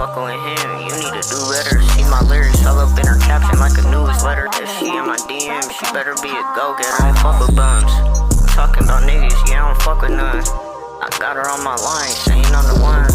fucking with him, you need to do better. See my lyrics all up in her caption like a newsletter. If she in my DM, she better be a go-getter. I don't fuck with bums. I'm talking about niggas, yeah, I don't fuck with none. I got her on my line, saying I'm the one.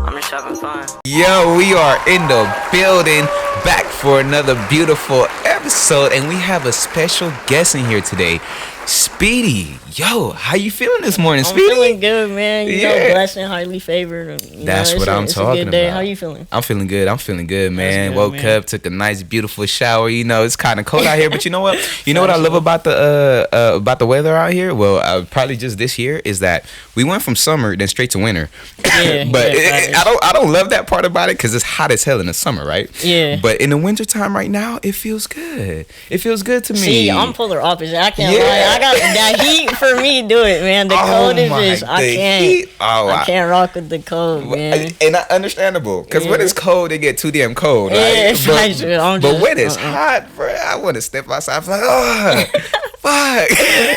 I'm just having fun. Yo, we are in the building, back for another beautiful episode, and we have a special guest in here today, Speedy. Yo, how you feeling this morning, Speedy? I'm feeling good, man. You know, blessed and highly favored. That's what I'm talking about. It's a good day. about. How you feeling? I'm feeling good, man. Good, Woke man. up, took a nice, beautiful shower. You know, it's kind of cold out here, but you know what? You know what I love about the weather out here? Well, probably just this year is that we went from summer then straight to winter. Yeah, but yeah, I don't love that part about it because it's hot as hell in the summer, right? Yeah. But in the wintertime right now, it feels good. It feels good to me. See, I'm polar opposite. I can't lie. I got that heat for me. Do it, man. The cold is just I can't rock with the cold, man. And not understandable because when it's cold, it get too damn cold, right? Yeah, it's but when it's hot, bro, I want to step outside. I'm like, oh, fuck.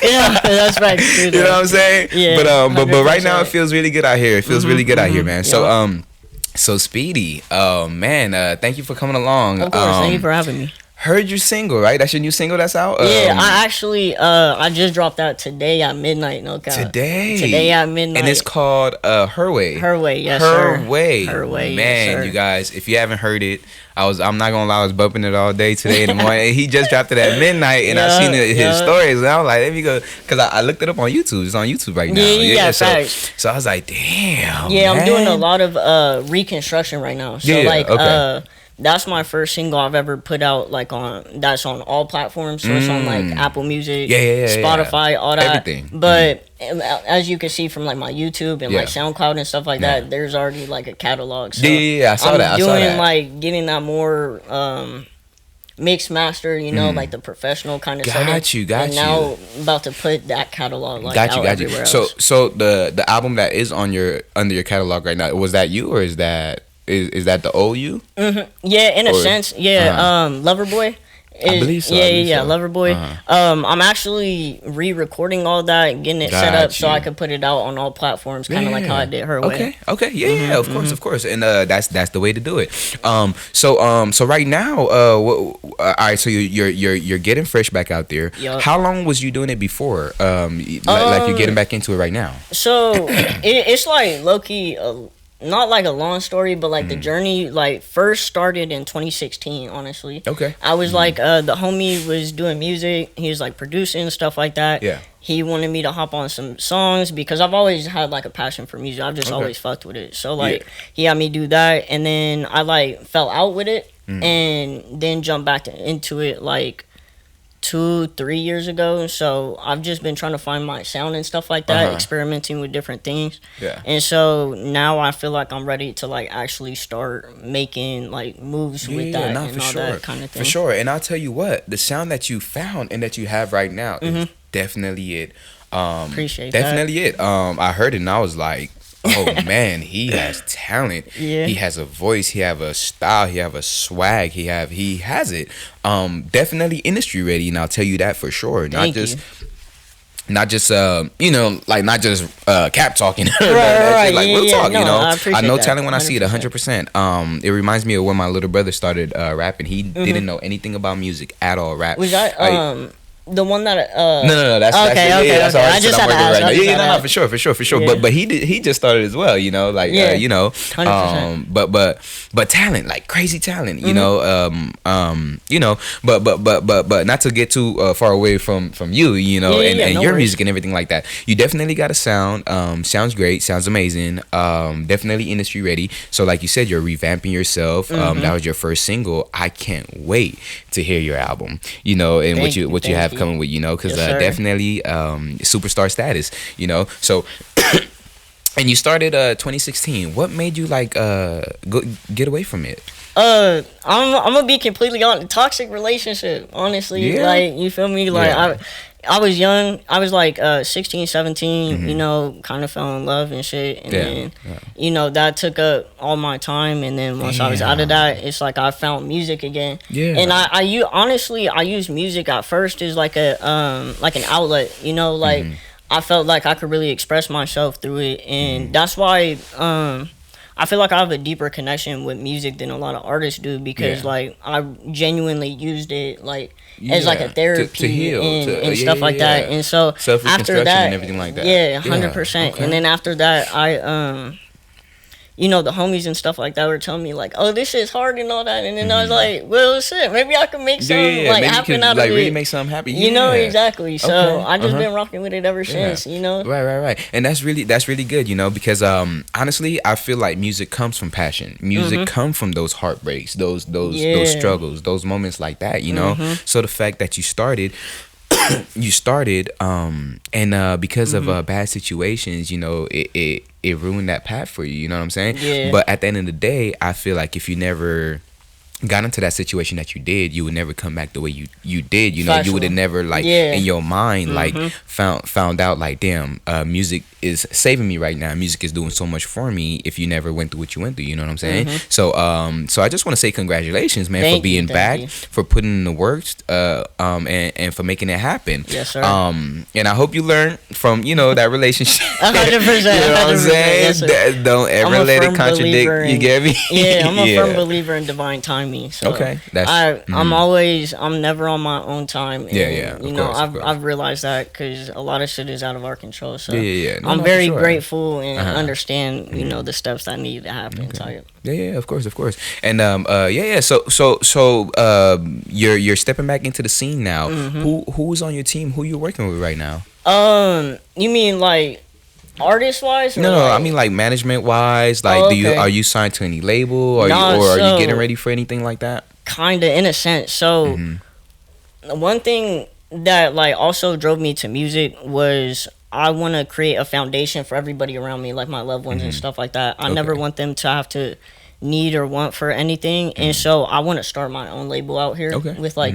Yeah, that's right. Too, you know what I'm saying? Yeah. But right now it feels really good out here. It feels really good out here, man. So Speedy, man, thank you for coming along. Of course, thank you for having me. Heard your single, right? That's your new single that's out? Yeah, I actually, I just dropped that today at midnight, no cap. Today at midnight. And it's called Her Way. Her Way, yes, Her sir. Way. Her Way, man, yes, sir. you guys, if you haven't heard it, I'm not gonna lie, I was bumping it all day today in the morning. He just dropped it at midnight, and I seen his stories, and I was like, let me go, because I looked it up on YouTube. It's on YouTube right now. Yeah, facts. So I was like, damn. Yeah, man. I'm doing a lot of reconstruction right now. So that's my first single I've ever put out, like that's on all platforms. So it's on like Apple Music, Spotify, all that. Everything. But as you can see from like my YouTube and like SoundCloud and stuff like that, there's already like a catalog. So I saw that. I'm doing like getting that more mixed master, you know, like the professional kind of setting. Got you. And now I'm about to put that catalog like got you. everywhere else. So the album that is under your catalog right now, was that you or is that the old you? Mm-hmm. Yeah, in a sense. Yeah, Loverboy. I believe so. Loverboy. I'm actually re-recording all that and getting it set up so I could put it out on all platforms, kind of like how I did Her Way. Okay, of course, and that's the way to do it. So right now, all right, so you're getting fresh back out there. Yep. How long was you doing it before? Like you're getting back into it right now. So it's like low key. Not like a long story, but like the journey like first started in 2016, honestly. Okay. I was like, the homie was doing music. He was like producing stuff like that. Yeah. He wanted me to hop on some songs because I've always had like a passion for music. I've just always fucked with it. So like he had me do that, and then I like fell out with it and then jumped back into it like 2-3 years ago. So I've just been trying to find my sound and stuff like that, experimenting with different things. And so now I feel like I'm ready to like actually start making like moves with that and all that kind of thing. For sure. And I'll tell you what, the sound that you found and that you have right now is definitely it. Appreciate definitely that. it. I heard it and I was like, oh man, he has talent. Yeah. He has a voice. He have a style. He have a swag. He has it. Definitely industry ready, and I'll tell you that for sure. Not just you know, like not just cap talking. Right. Like real talk. No, you know, I know that. talent when I see it 100%. It reminds me of when my little brother started rapping. He didn't know anything about music at all. Rap. Was that the one that No, that's okay. I just had to ask. Right for sure. Yeah. But he just started as well, you know, like you know, 100%. But talent, like crazy talent, you know, you know, but not to get too far away from you, you know, and no your worries. music and everything like that. You definitely got a sound. Sounds great, sounds amazing. Definitely industry ready. So like you said, you're revamping yourself. That was your first single. I can't wait to hear your album, you know, and what you have coming with, you know, because definitely superstar status, you know. So and you started 2016. What made you like get away from it? I'm gonna be completely honest. Toxic relationship, honestly. Like, you feel me? Like I was young. I was like 16, 17, you know, kind of fell in love and shit. And then, you know, that took up all my time. And then once I was out of that, it's like I found music again. Yeah. And I use music at first as like an outlet, you know, like I felt like I could really express myself through it. And that's why I feel like I have a deeper connection with music than a lot of artists do because like I genuinely used it like as like a therapy to heal, and stuff like that. And so after that, and everything like that. 100%. And then after that, I you know, the homies and stuff like that were telling me like, "Oh, this shit's hard and all that," and then I was like, "Well, shit, maybe I can make something like happen out of it." Really make something happen. You know, exactly. So I just been rocking with it ever since. You know, right, and that's really good. You know, because honestly, I feel like music comes from passion. Music comes from those heartbreaks, those struggles, those moments like that. You know, so the fact that you started. And because of bad situations, you know, it ruined that path for you. You know what I'm saying? Yeah. But at the end of the day, I feel like if you never got into that situation that you did, you would never come back the way you did. You know, you would have never like in your mind like found out like, damn, music is saving me right now. Music is doing so much for me. If you never went through what you went through, you know what I'm saying? So I just want to say congratulations, man, for being back, for putting in the work, and for making it happen. Yes, sir. And I hope you learn from that relationship. 100%. You know what I'm saying? Yes, don't ever let it contradict. You get me? Yeah, I'm a firm believer in divine timing. So I'm never on my own time. And, you know, I've realized that because a lot of shit is out of our control. So I'm very grateful and understand, you know, the steps that need to happen. Okay. Yeah, of course. And So you're stepping back into the scene now. Who's on your team? Who you working with right now? You mean like artist wise? No, I mean like management wise. Like, are you signed to any label? Are you getting ready for anything like that? Kinda, in a sense. So one thing that like also drove me to music was I want to create a foundation for everybody around me, like my loved ones and stuff like that. I never want them to have to need or want for anything, and so I want to start my own label out here with like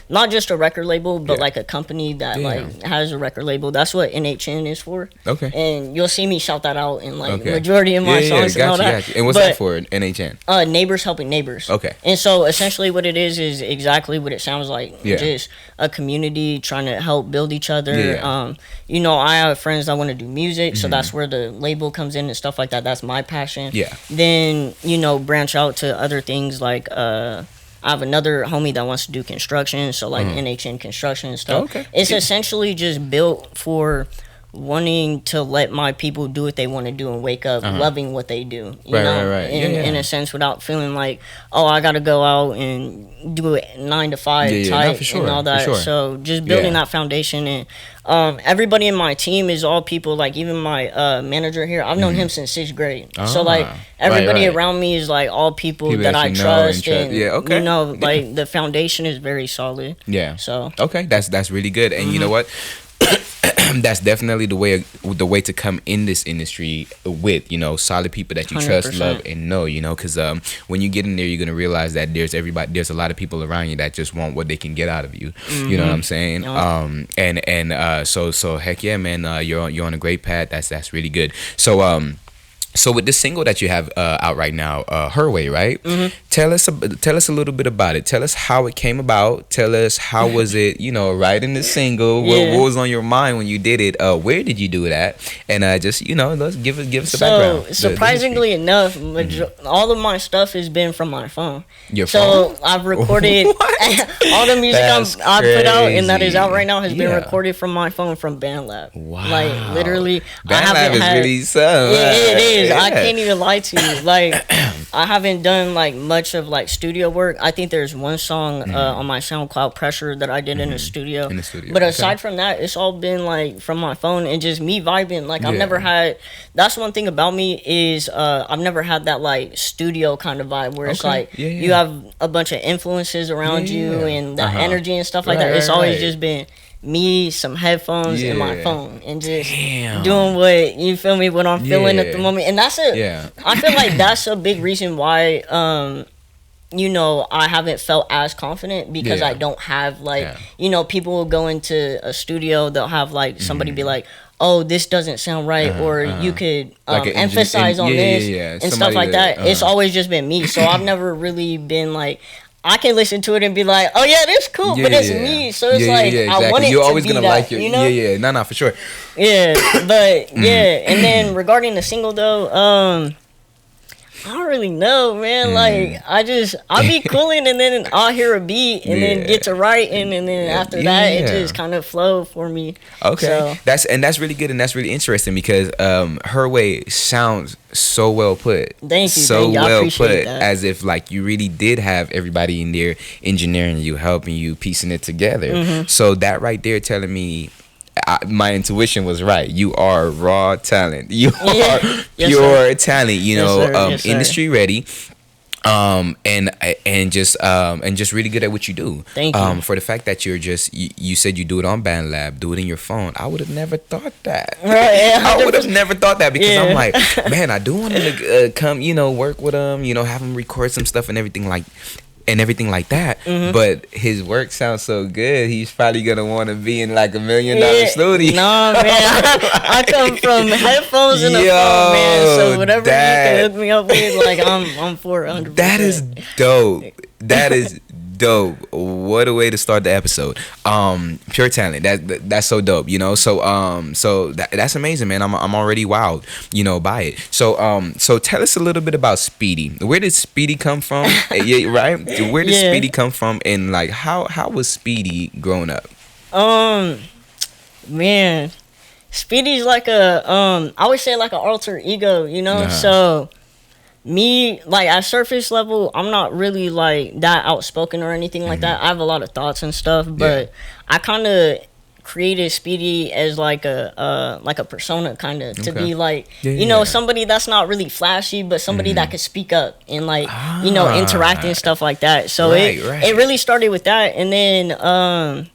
not just a record label, but like a company that like has a record label. That's what NHN is for. And you'll see me shout that out in like majority of my songs and all that. And what's that for, NHN? Neighbors helping neighbors. And so essentially what it is exactly what it sounds like. Just a community trying to help build each other. You know, I have friends that want to do music, so that's where the label comes in and stuff like that. That's my passion. Then, you know, branch out to other things like I have another homie that wants to do construction, so like NHN construction and stuff. It's essentially just built for wanting to let my people do what they want to do and wake up loving what they do, you know, in a sense, without feeling like, oh, I gotta go out and do it 9 to 5 type and all that. So just building that foundation. And everybody in my team is all people, like even my manager here, I've known him since 6th grade. So like everybody around me is like all people that I trust and you know, like the foundation is very solid. So that's really good. And you know what, that's definitely the way to come in this industry with, you know, solid people that you 100%. Trust, love, and know, you know, because when you get in there, you're gonna realize that there's a lot of people around you that just want what they can get out of you. You know what I'm saying? So heck yeah, man, you're on a great path. That's really good. So with this single that you have out right now, Her Way, right? Tell us a little bit about it. Tell us how it came about. Tell us how was it, you know, writing the single. What was on your mind when you did it? Where did you do that? And just, you know, let's give us the background. So surprisingly enough, all of my stuff has been from my phone. Your phone? So I've recorded all the music I put out and that is out right now has been recorded from my phone from BandLab. Wow. Like literally, BandLab is really something. It is. I can't even lie to you. Like, I haven't done like much of like studio work. I think there's one song on my SoundCloud, Pressure, that I did in the studio. But aside from that, it's all been like from my phone and just me vibing. Like I've never had. That's one thing about me is I've never had that like studio kind of vibe where it's like you have a bunch of influences around you and that energy and stuff like that. It's always just been me, some headphones, and my phone, and just doing what, you feel me, what I'm feeling at the moment. And that's I feel like that's a big reason why you know, I haven't felt as confident because I don't have like you know, people will go into a studio, they'll have like somebody be like, oh, this doesn't sound right, or you could like emphasize on this and stuff like that. It's always just been me, so I've never really been like, I can listen to it and be like, oh yeah, that's cool, but it's me, so it's exactly. I want it You're always to be gonna that, like it, you know? No, for sure. But and then regarding the single though, I don't really know, man. Like I'll be cooling and then I'll hear a beat and then get to writing and then after that it just kind of flow for me. Okay, so. that's really good and that's really interesting because her way sounds so well put. Thank you. So well put, that. as if like you really did have everybody in there engineering you, helping you, piecing it together. So that right there telling me. My intuition was right. You are raw talent. You are pure talent. You know, industry ready. And just really good at what you do. Thank you. For the fact that you're just you said you do it on BandLab, do it in your phone. I would have never thought that. Right. I would have never thought that because I'm like, man, I do want him to come, work with him, have him record some stuff and everything like that. But his work sounds so good. He's probably gonna want to be in like $1 million studio. No, man, I come from headphones and a phone, man. So whatever you can hook me up with, like I'm for 100%. That is dope. That is dope. What a way to start the episode. Pure talent. That's so dope. So that's amazing, man. I'm already wowed, by it. So tell us a little bit about Speedy. Where did Speedy come from? Yeah, right. Where did Speedy come from, and like how was Speedy growing up? Man, Speedy's like I would say like an alter ego, So me, like at surface level, I'm not really like that outspoken or anything like that. I have a lot of thoughts and stuff, but I kind of created Speedy as like a persona kind of to be like somebody that's not really flashy but somebody that could speak up and like interact and stuff like that. So it really started with that, and then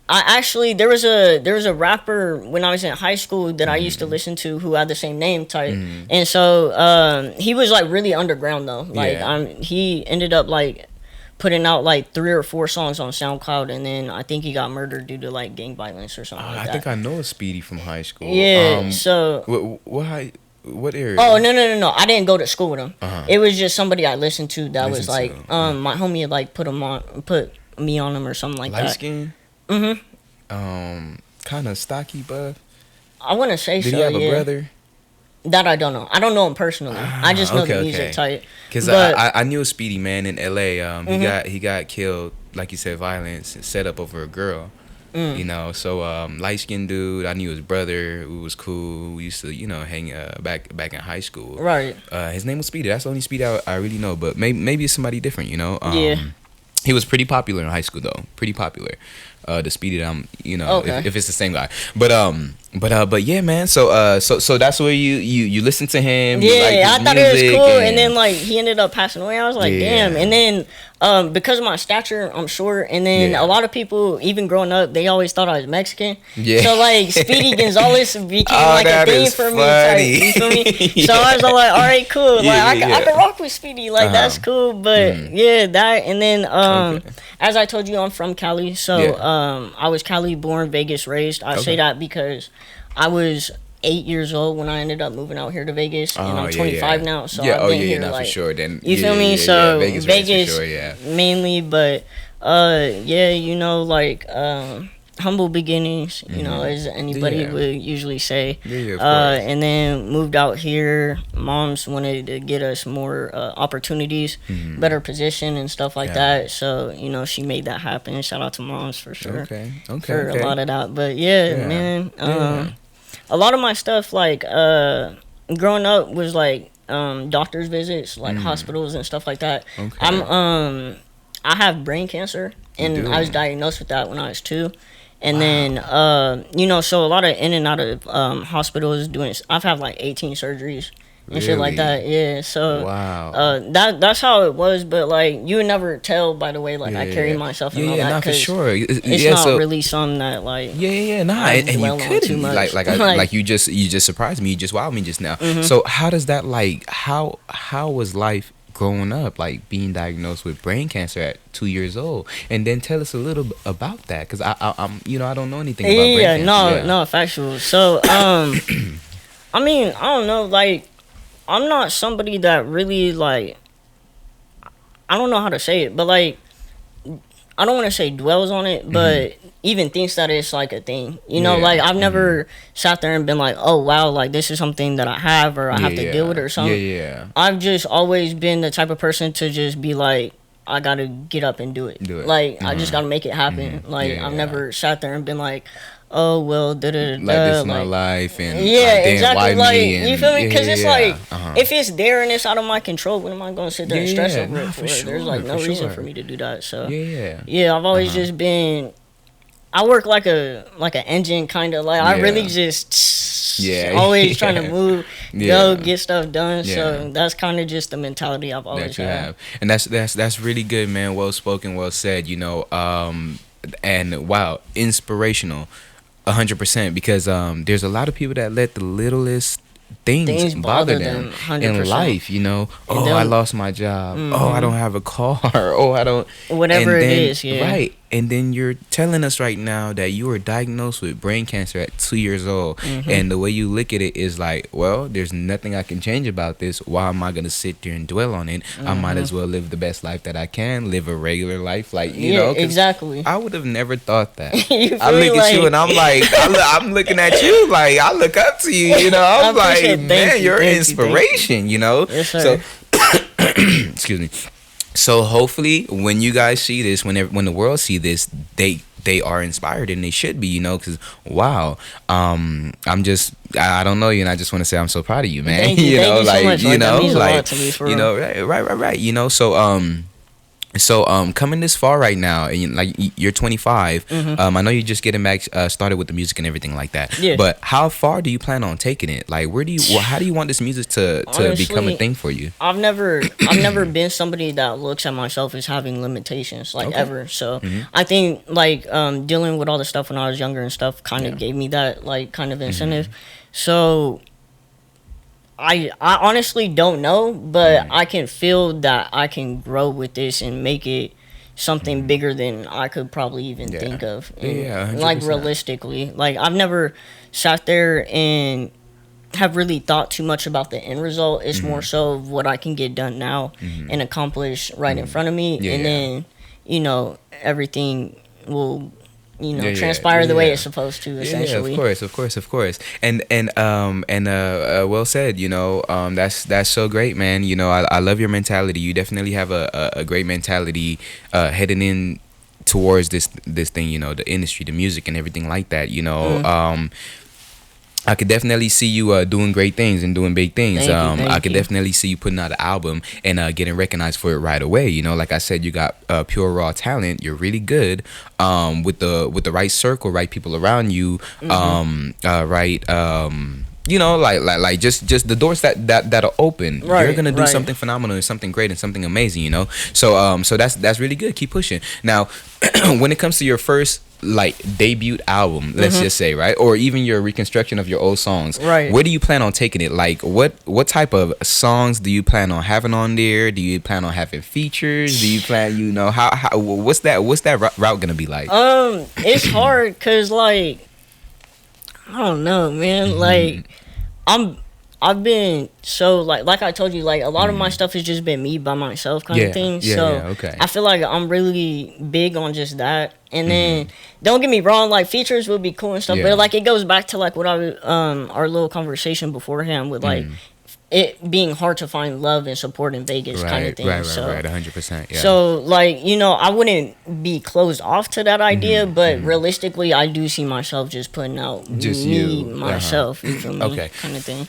I actually there was a rapper when I was in high school that I used to listen to who had the same name type, and so he was like really underground though. Like he ended up like putting out like 3 or 4 songs on SoundCloud, and then I think he got murdered due to like gang violence or something like that. I think I know a Speedy from high school. Yeah. So what area? Oh no! I didn't go to school with him. It was just somebody I listened to that was like my homie had like put me on him or something like that. Light skin. Kind of stocky buff. I wouldn't say so. Did he have a brother? That I don't know. I don't know him personally. I just know the music type. Because I knew a Speedy man in LA. He got killed, like you said, violence set up over a girl. So light skinned dude. I knew his brother, who was cool. We used to hang back in high school. Right. His name was Speedy. That's the only Speedy I really know. But maybe it's somebody different. He was pretty popular in high school though. Pretty popular. The Speedy that I'm, if it's the same guy. But yeah, man. So that's where you listen to him. Yeah, I thought it was cool. And then like he ended up passing away. I was like, damn. And then because of my stature, I'm short. And then a lot of people, even growing up, they always thought I was Mexican. Yeah. So like Speedy Gonzalez became like a thing for me. You feel me? So I was like, all right, cool. Like I can rock with Speedy. Like that's cool. But that. And then as I told you, I'm from Cali. So I was Cali born, Vegas raised. I say that because I was 8 years old when I ended up moving out here to Vegas, and I'm 25 now. So I've been here like, for sure. Then you feel me? So Vegas for sure, mainly, but like humble beginnings, as anybody would usually say. And then moved out here. Moms wanted to get us more opportunities, better position and stuff like that. So, she made that happen. Shout out to moms for sure. Okay. For a lot of that. But man. A lot of my stuff, like growing up, was like doctor's visits, like hospitals and stuff like that. I have brain cancer, and I was diagnosed with that when I was 2. And then, so a lot of in and out of hospitals I've had like 18 surgeries and shit like that. Yeah. So that's how it was. But like you would never tell by the way like I carry myself and all that. Not for sure. It's not really something that like and you couldn't like you just surprised me. You just wowed me just now. So how does that like how was life growing up, like being diagnosed with brain cancer at 2 years old? And then tell us a little about that, because I'm I don't know anything about brain cancer. No, factual. So I mean, I don't know, like I'm not somebody that really like, I don't know how to say it, but like I don't want to say dwells on it, but even thinks that it's like a thing. You know, like I've never sat there and been like, oh wow, like this is something that I have or I have to deal with or something. Yeah. I've just always been the type of person to just be like, I gotta get up and do it. Like I just gotta make it happen. Like I've never sat there and been like, oh well, da da da. Like this is my life, and yeah, like, exactly. Like you feel me? Because it's like if it's there and it's out of my control, when am I gonna sit there and stress over it? For sure, there's like no reason for me to do that. So yeah, I've always just been. I work like an engine kind of like I really just always trying to move, go get stuff done. So that's kind of just the mentality I've always had. And that's really good, man. Well spoken, well said. You know, and wow, inspirational. 100%, because there's a lot of people that let the littlest things bother them in life, you know. Oh, I lost my job. Oh, I don't have a car. Oh, I don't. Whatever it is, right. And then you're telling us right now that you were diagnosed with brain cancer at 2 years old, and the way you look at it is like, well, there's nothing I can change about this. Why am I gonna sit there and dwell on it? I might as well live the best life that I can, live a regular life, like you know. Exactly. I would have never thought that. I look at you and I'm like, I'm looking at you like I look up to you. You know, I'm like, man, you're inspiration. You know, yes, sir. So excuse me. So hopefully, when you guys see this, when the world see this, they are inspired, and they should be, you know, because wow, I don't know you, and I just want to say I'm so proud of you, man. Thank you, know, thank like you so much. you know, that means like a lot to me, for you real. know, right, you know, so coming this far right now, and like you're 25. I know you're just getting back started with the music and everything like that. Yeah. But how far do you plan on taking it? Like, how do you want this music to Honestly, become a thing for you? I've never been somebody that looks at myself as having limitations, like ever. So I think like dealing with all the stuff when I was younger and stuff kind of gave me that like kind of incentive. So I honestly don't know, but I can feel that I can grow with this and make it something bigger than I could probably even think of. And, like realistically, like I've never sat there and have really thought too much about the end result. It's more so of what I can get done now and accomplish right in front of me, and then you know everything will transpire the way it's supposed to, essentially. Of course. And well said, you know. That's so great, man. You know, I love your mentality. You definitely have a great mentality heading in towards this thing, you know, the industry, the music and everything like that, you know. I could definitely see you doing great things and doing big things. I could definitely see you putting out an album and getting recognized for it right away. You know, like I said, you got pure raw talent. You're really good with the right circle, right people around you, right. You know, like just the doors that'll open. Right, you're gonna do something phenomenal and something great and something amazing. You know, so that's really good. Keep pushing. Now, when it comes to your first like debut album, let's just say, right, or even your reconstruction of your old songs, right, where do you plan on taking it? Like what type of songs do you plan on having on there? Do you plan on having features? Do you plan, you know, how what's that route gonna be like? It's hard because like I don't know, man. Like I've been so like I told you, like a lot of my stuff has just been me by myself kind of thing. Okay. I feel like I'm really big on just that. And then don't get me wrong, like features would be cool and stuff, but like it goes back to like what our little conversation beforehand with like it being hard to find love and support in Vegas kind of thing. Right, 100%. Yeah. So like, you know, I wouldn't be closed off to that idea, but realistically, I do see myself just putting out just me, myself, you feel me, kind of thing.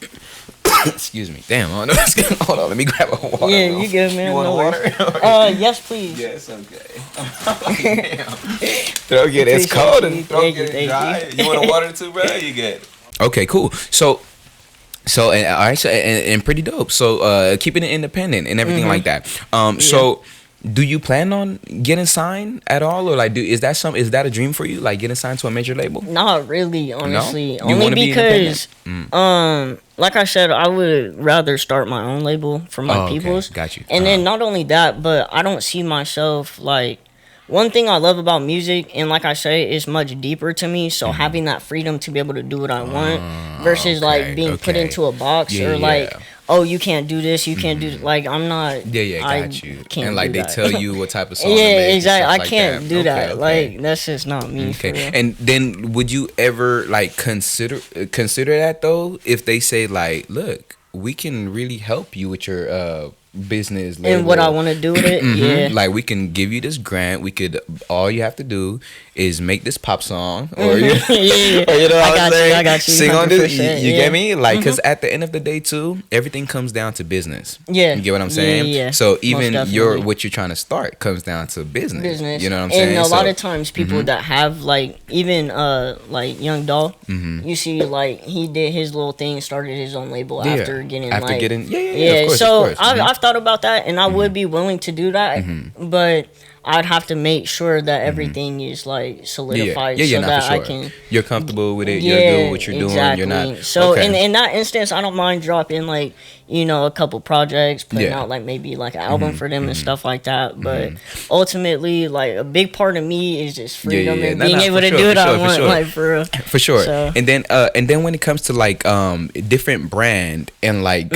Excuse me. Damn, hold on. Let me grab a water. Yeah, you good, man. You want water? Yes, please. Yes, okay. Throat get it's cold and throat get dry. You want a water too, bro? You good? Okay, cool. So and all right, so and pretty dope. So keeping it independent and everything like that. So do you plan on getting signed at all, or like is that a dream for you, like getting signed to a major label? Not really, honestly. No? Only because like I said, I would rather start my own label for my peoples. Got you. And then not only that, but I don't see myself like. One thing I love about music, and like I say, it's much deeper to me. So having that freedom to be able to do what I want, versus like being put into a box or like oh, you can't do this, you can't do like I'm not. Yeah, got you. And like they that. tell you what type of song. Yeah, exactly. I like can't that. do that. Okay. Like that's just not me. Okay. For real. And then would you ever like consider that though if they say like, look, we can really help you with your business label. And what I want to do with it, yeah. Like we can give you this grant. We could. All you have to do is make this pop song, or you, yeah. or you know what I'm saying. I got you. Sing on this. You yeah. get me? Like, because at the end of the day, too, everything comes down to business. Yeah. You get what I'm saying? Yeah. So even what you're trying to start comes down to business. You know what I'm saying? And a lot of times, people that have like even like Young Doll, you see like he did his little thing, started his own label after getting Of course, so I've thought about that, and I would be willing to do that, but I'd have to make sure that everything is like solidified so that I can. You're comfortable with it. You're good with what you're doing. You're not. So in that instance, I don't mind dropping like a couple projects, putting out like maybe like an album for them and stuff like that. But ultimately, like a big part of me is just freedom and being able to do what I want, like for real. For sure. So. And then when it comes to like different brand and like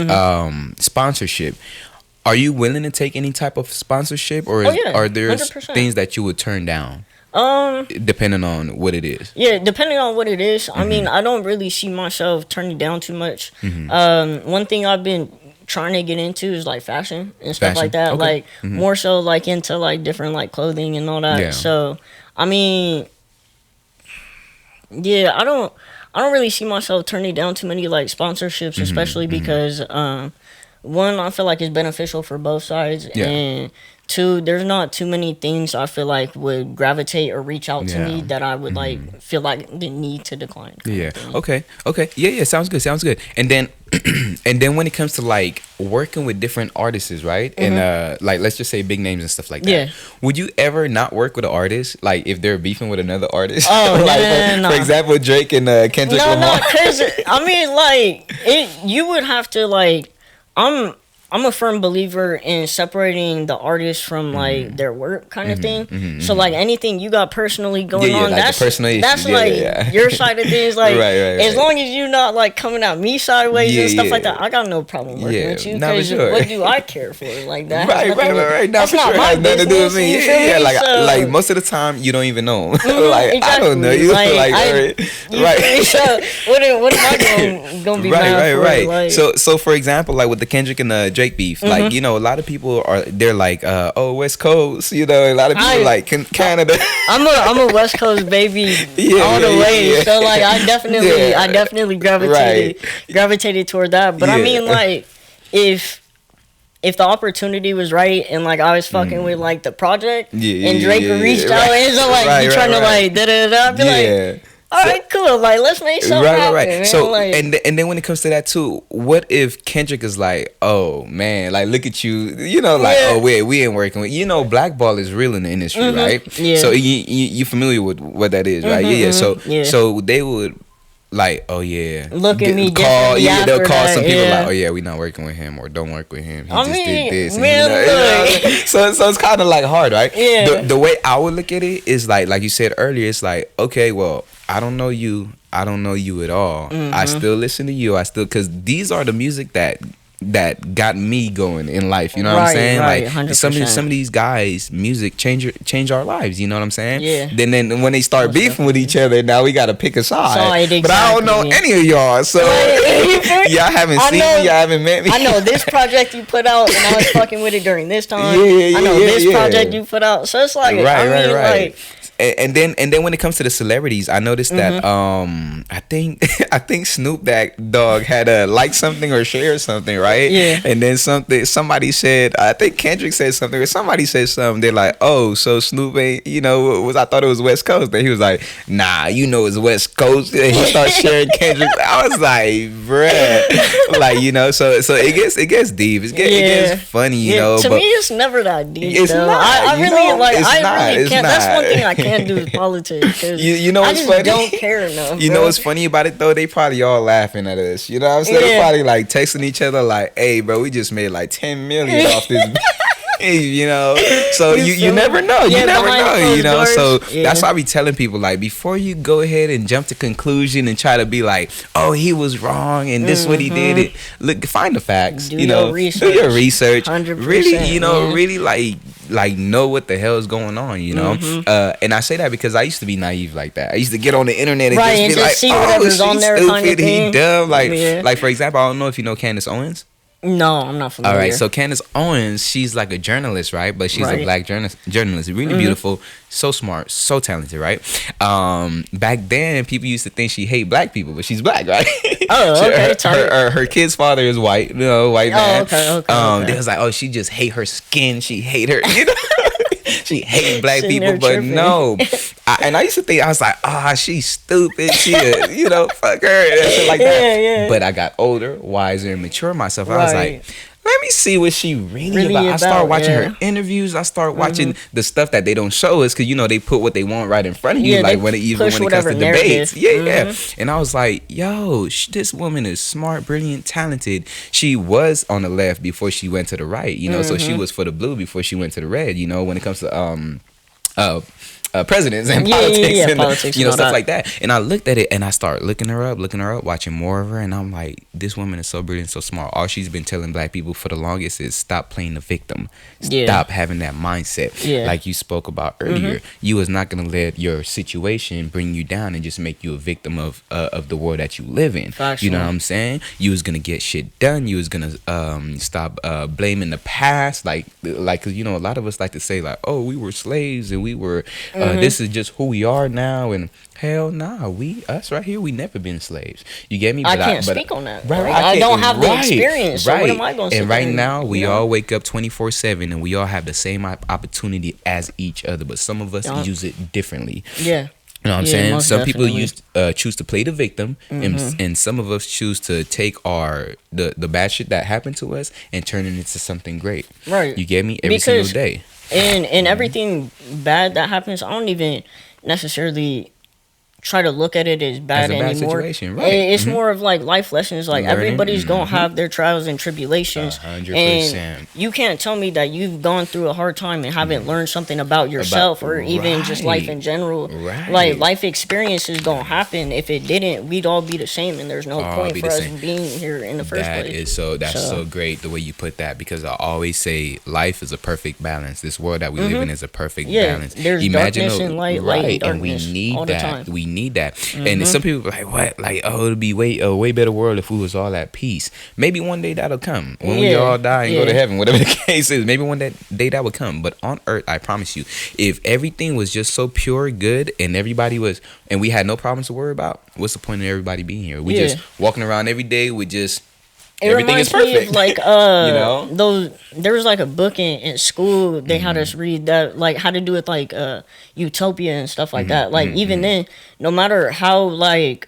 sponsorship. Are you willing to take any type of sponsorship, or are there 100%. Things that you would turn down? Depending on what it is. Yeah, depending on what it is. I mean, I don't really see myself turning down too much. One thing I've been trying to get into is like fashion and stuff like that. Okay. Like more so like into like different like clothing and all that. Yeah. So I mean, yeah, I don't really see myself turning down too many like sponsorships, especially because one, I feel like it's beneficial for both sides, and two, there's not too many things I feel like would gravitate or reach out to me that I would like feel like the need to decline. Yeah. Okay. Yeah. Sounds good. And then, and then when it comes to like working with different artists, right? And like let's just say big names and stuff like that. Yeah. Would you ever not work with an artist like if they're beefing with another artist? Oh, like, no. For example, Drake and Kendrick Lamar. No, because I mean, like you would have to like. I'm a firm believer in separating the artist from like their work kind of thing. So like anything you got personally going on, like that's like your side of things. Like as long as you're not like coming at me sideways and stuff like that, I got no problem working with you. Because what do I care for like that? Right. Not for sure. Has nothing to do with me. Yeah. Like most of the time you don't even know. Like exactly. I don't know you. Right. So what am I gonna be mad for? Right. So for example, like with the Kendrick and the Drake beef, like a lot of people they're like oh West Coast, a lot of people like Canada. I'm a West Coast baby all the way. So like I definitely gravitated toward that. But I mean like if the opportunity was right and like I was fucking with like the project and Drake reached out and so like you trying to like I'd be like all right, cool. Like, let's make something happen. Right. So, like, and then when it comes to that too, what if Kendrick is like, oh man, like look at you, oh we ain't working with, blackball is real in the industry, right? Yeah. So you familiar with what that is, right? Yeah. So they would. Like, oh yeah, look at me. They'll call some people like, oh yeah, we not working with him or don't work with him. He just did this. So it's kind of like hard, right? Yeah. The way I would look at it is like you said earlier, it's like, okay, well, I don't know you at all. I still listen to you. Because these are the music that got me going in life, you know what I'm saying? Like 100%. Some of these guys' music change our lives, you know what I'm saying? Yeah. Then when they start beefing with each other, now we gotta pick a side. Exactly. But I don't know any of y'all, so y'all haven't seen me, y'all haven't met me. I know this project you put out, and I was fucking with it during this time. I know this project you put out, so it's like right. And then when it comes to the celebrities, I noticed that I think Snoop Dogg had like something or share something, right? Yeah. And then somebody said, I think Kendrick said something or somebody said something. They're like, oh, so Snoop ain't, I thought it was West Coast. And he was like, nah, it's West Coast. And he started sharing Kendrick. I was like, bruh, like so it gets deep. It gets funny, To me, it's never that deep. It's not. I really can't. That's one thing I can't do with politics. You know what's funny? Don't care enough. You know what's funny about it though? They probably all laughing at us. You know what I'm saying? They're probably like texting each other like, "Hey, bro, we just made like 10 million off this." You know, so you never know. You never know. You know, so that's why I be telling people, like, before you go ahead and jump to conclusion and try to be like, oh, he was wrong and this what he did. It look, find the facts. Do your research. 100%, really, you know, really like know what the hell is going on. You know, and I say that because I used to be naive like that. I used to get on the internet and just be like, see oh, she's on there, stupid, he dumb. Like for example, I don't know if you know Candace Owens. No, I'm not familiar. All right, so Candace Owens, she's like a journalist, right? But she's a black journalist, really beautiful, so smart, so talented, right? Back then, people used to think she hate black people, but she's black, right? Oh, okay. Her kid's father is white, you know, white man. Okay. They was like, oh, she just hate her skin, she hate her, you know. She hate black people, but tripping. No. I used to think, I was like, she's stupid. She, you know, fuck her and shit like that. Yeah. But I got older, wiser, and mature myself. I was like, let me see what she really about. I started watching her interviews. I started watching the stuff that they don't show us because, you know, they put what they want right in front of you, like when it comes to debates. Yeah. And I was like, yo, this woman is smart, brilliant, talented. She was on the left before she went to the right, you know, so she was for the blue before she went to the red, you know, when it comes to presidents and politics and politics you know, stuff like that. And I looked at it and I started looking her up, watching more of her, and I'm like, this woman is so brilliant, so smart. All she's been telling black people for the longest is stop playing the victim. Stop having that mindset. Like you spoke about earlier. You was not gonna let your situation bring you down and just make you a victim of the world that you live in. You know what I'm saying? You was gonna get shit done. You was gonna stop blaming the past, like 'cause, you know, a lot of us like to say like, oh, we were slaves and we were this is just who we are now, and hell nah, us right here, we never been slaves. You get me? But I can't speak on that. Right, I don't have the experience. So what am I going to say? And right now, we all wake up 24/7, and we all have the same opportunity as each other, but some of us use it differently. Yeah. You know what I'm saying? Some people choose to play the victim, and some of us choose to take the bad shit that happened to us and turn it into something great. Right. You get me? Every single day. And everything bad that happens, I don't even necessarily try to look at it as bad anymore. Situation, right? It's more of like life lessons. Like everybody's gonna have their trials and tribulations. 100%. And you can't tell me that you've gone through a hard time and haven't learned something about yourself or even just life in general. Like life experience is gonna happen. If it didn't, we'd all be the same, and there's no point for us being here in the first place. That's so great the way you put that, because I always say life is a perfect balance. This world that we live in is a perfect balance. There's darkness and light, light and darkness, and we need that. We need that. And some people are like, what? Like, oh, it'd be a way better world if we was all at peace. Maybe one day that'll come. When we all die and go to heaven, whatever the case is, maybe one day that would come. But on earth, I promise you, if everything was just so pure good and and we had no problems to worry about, what's the point of everybody being here? We just walking around every day with just everything is perfect. Me of like you know, there was like a book in school they had us read that like how to do with like utopia and stuff like that. Like even then, no matter how like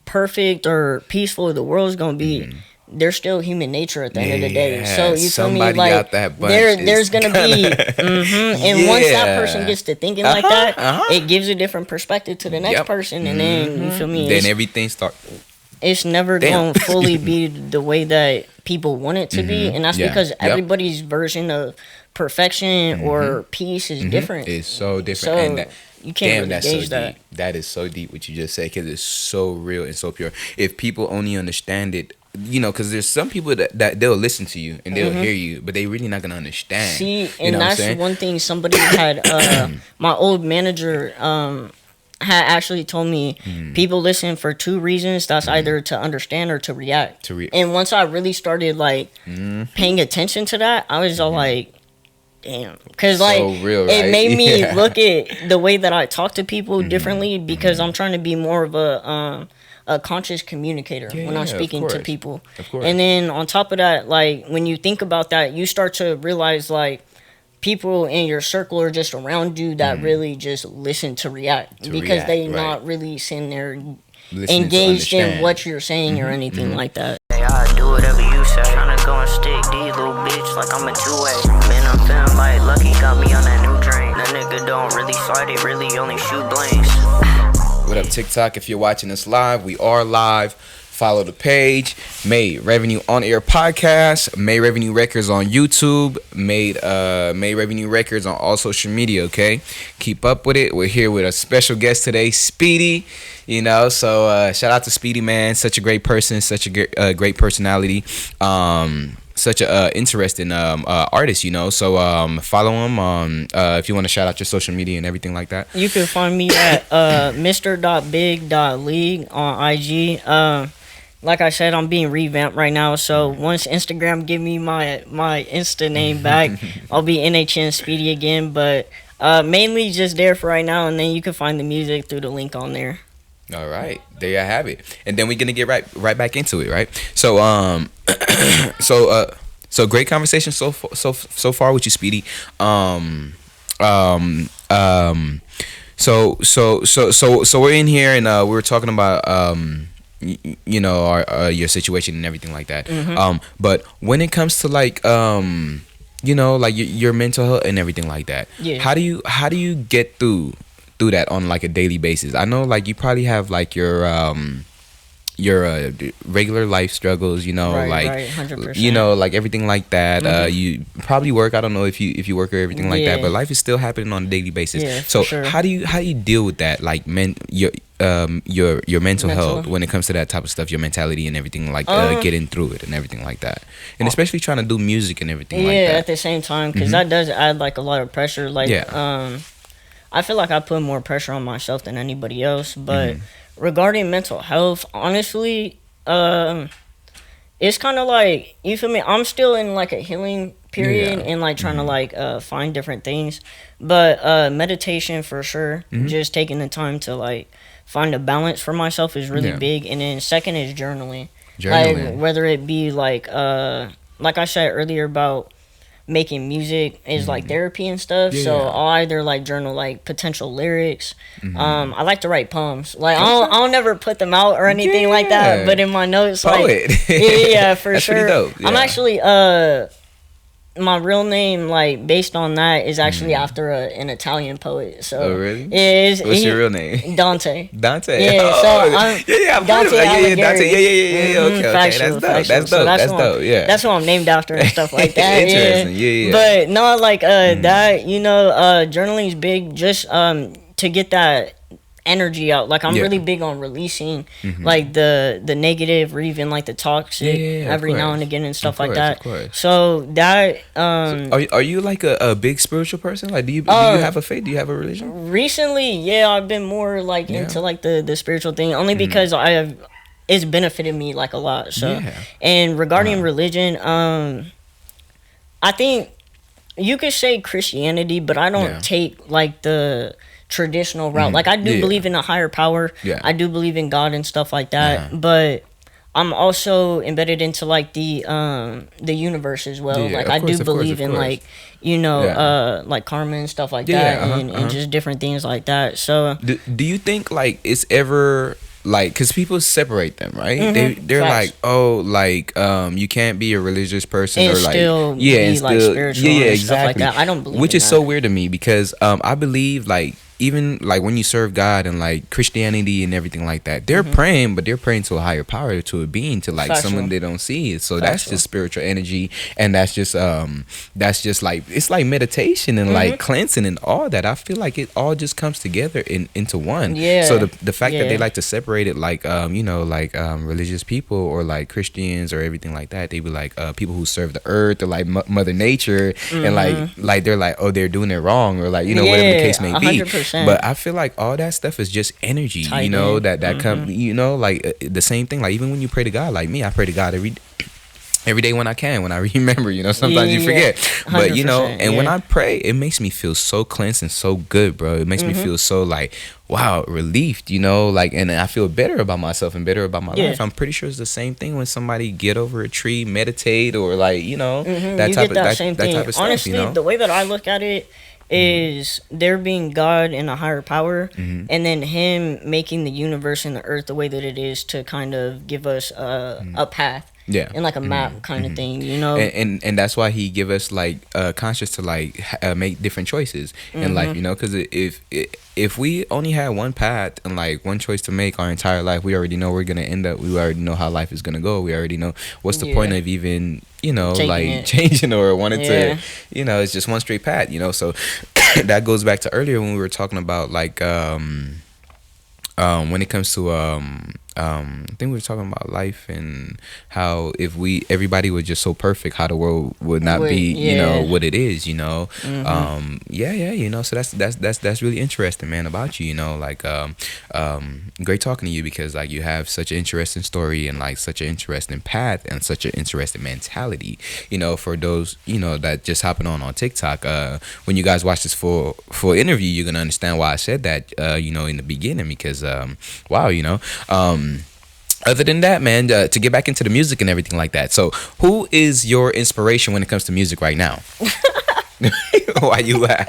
perfect or peaceful the world's gonna be, there's still human nature at the end of the day. So you feel me? Like there's gonna be and once that person gets to thinking like that, it gives a different perspective to the next person, and then you feel me? Then everything starts. It's never going to fully be the way that people want it to be. And that's because everybody's version of perfection or peace is different. It's so different. So and that, you can't really gauge that. Deep. That is so deep what you just said, because it's so real and so pure. If people only understand it, you know, because there's some people that they'll listen to you and they'll hear you, but they really not going to understand. See, and that's one thing somebody had, my old manager, had actually told me people listen for two reasons. That's either to understand or to react. And once I really started like paying attention to that, I was all like, damn, because like real, right? It made me look at the way that I talk to people differently, because I'm trying to be more of a conscious communicator when I'm speaking to people. And then on top of that, like when you think about that, you start to realize like people in your circle are just around you that really just listen to react, because they not really sitting there engaged in what you're saying or anything like that. Hey, I do whatever you say. Tryna go and stick D, little bitch, like I'm a two-way. Man, I'm feeling like Lucky got me on that new drain. That nigga don't really slide, it really only shoot blanks. What up, TikTok? If you're watching us live, we are live. Follow the page. Made Revenue on Air Podcast. Made Revenue Records on YouTube. Made Revenue Records on all social media. Okay, keep up with it. We're here with a special guest today, Speedy. You know, so shout out to Speedy, man. Such a great person. Such a great personality. Such a interesting artist, you know. So follow him if you want to shout out your social media and everything like that. You can find me at mr.big.league on IG. Like I said, I'm being revamped right now. So once Instagram give me my Insta name back, I'll be NHN Speedy again. But mainly just there for right now, and then you can find the music through the link on there. All right, there you have it. And then we're gonna get right back into it, right? So so great conversation so far with you, Speedy. So we're in here and we were talking about you know, our your situation and everything like that. But when it comes to like you know, like your mental health and everything like that, how do you get through that on like a daily basis? I know like you probably have like your regular life struggles, you know, like 100%. you know, like everything like that. You probably work. I don't know if you work or everything like that, but life is still happening on a daily basis. So how do you deal with that, like your mental health when it comes to that type of stuff, your mentality and everything, like getting through it and everything like that, and especially trying to do music and everything like that at the same time, because that does add like a lot of pressure. Like I feel like I put more pressure on myself than anybody else. But regarding mental health, honestly, it's kind of like, you feel me? I'm still in like a healing period and like trying to like find different things. But meditation for sure, just taking the time to like find a balance for myself is really big. And then second is journaling. Like whether it be like I said earlier about making music is like therapy and stuff. So I'll either like journal like potential lyrics. I like to write poems. Like I'll never put them out or anything like that, but in my notes, Poet. Like for That's sure. dope. I'm actually my real name, like based on that, is actually after an Italian poet. So really? What's your real name? Dante. Dante. Yeah, so I'm Dante. Dante. Yeah. Okay. Factual. That's dope. So That's dope. Yeah. That's what I'm named after and stuff like that. Interesting. Yeah. But no, like that, you know, journaling is big, just to get that energy out. Like I'm really big on releasing like the negative or even like the toxic every now and again and stuff like that. So that are you like a big spiritual person? Like do you have a faith? Do you have a religion? Recently, I've been more like into like the spiritual thing, only because it's benefited me like a lot. So and regarding religion, I think you could say Christianity, but I don't take like the traditional route. Like I do believe in a higher power. I do believe in God and stuff like that. But I'm also embedded into like the universe as well. Like I do believe in like, you know, like karma and stuff like that, and just different things like that. So do you think like it's ever like, because people separate them, right? They're Facts. like, oh, like you can't be a religious person and or like still be like spiritual and stuff like that. I don't believe which in is that. so weird to me, because I believe like even like when you serve God and like Christianity and everything like that, they're praying, but they're praying to a higher power, to a being, to like someone they don't see. So that's just spiritual energy, and that's just like, it's like meditation and like cleansing and all that. I feel like it all just comes together into one. So the fact that they like to separate it, like you know, like religious people or like Christians or everything like that, they be like people who serve the earth or like Mother Nature, and like they're like, oh, they're doing it wrong, or like, you know, whatever the case may 100%. Be. But I feel like all that stuff is just energy, you know, that come, you know, like the same thing. Like even when you pray to God, like me, I pray to God every day when I can, when I remember, you know, sometimes you forget, but you know, and when I pray, it makes me feel so cleansed and so good, bro. It makes me feel so like, wow, relieved, you know, like, and I feel better about myself and better about my life. I'm pretty sure it's the same thing when somebody get over a tree, meditate, or like, you know, that type of stuff. Honestly, you know? The way that I look at it is there being God and a higher power, and then him making the universe and the earth the way that it is to kind of give us a path. Yeah. in like a map kind of thing, you know. And that's why he give us like conscious to like make different choices in life, you know, because if we only had one path and like one choice to make our entire life, we already know we're gonna end up. We already know how life is gonna go. We already know what's the point of even, you know, changing or wanting to, you know, it's just one straight path, you know. So that goes back to earlier when we were talking about like when it comes to I think we were talking about life and how if everybody was just so perfect, how the world would not be, you know, what it is, you know. You know, so that's really interesting, man, about you, you know, like great talking to you because like you have such an interesting story and like such an interesting path and such an interesting mentality, you know, for those, you know, that just hopping on TikTok. When you guys watch this full interview, you're gonna understand why I said that, you know, in the beginning, because wow, you know. Other than that, man, to get back into the music and everything like that. So, who is your inspiration when it comes to music right now? Why you laugh?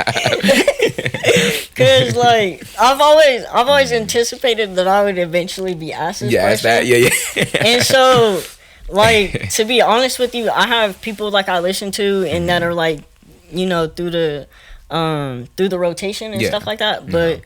Cause like I've always anticipated that I would eventually be asked this question. That, yeah. And so, like, to be honest with you, I have people like I listen to and that are like, you know, through the rotation and stuff like that, but.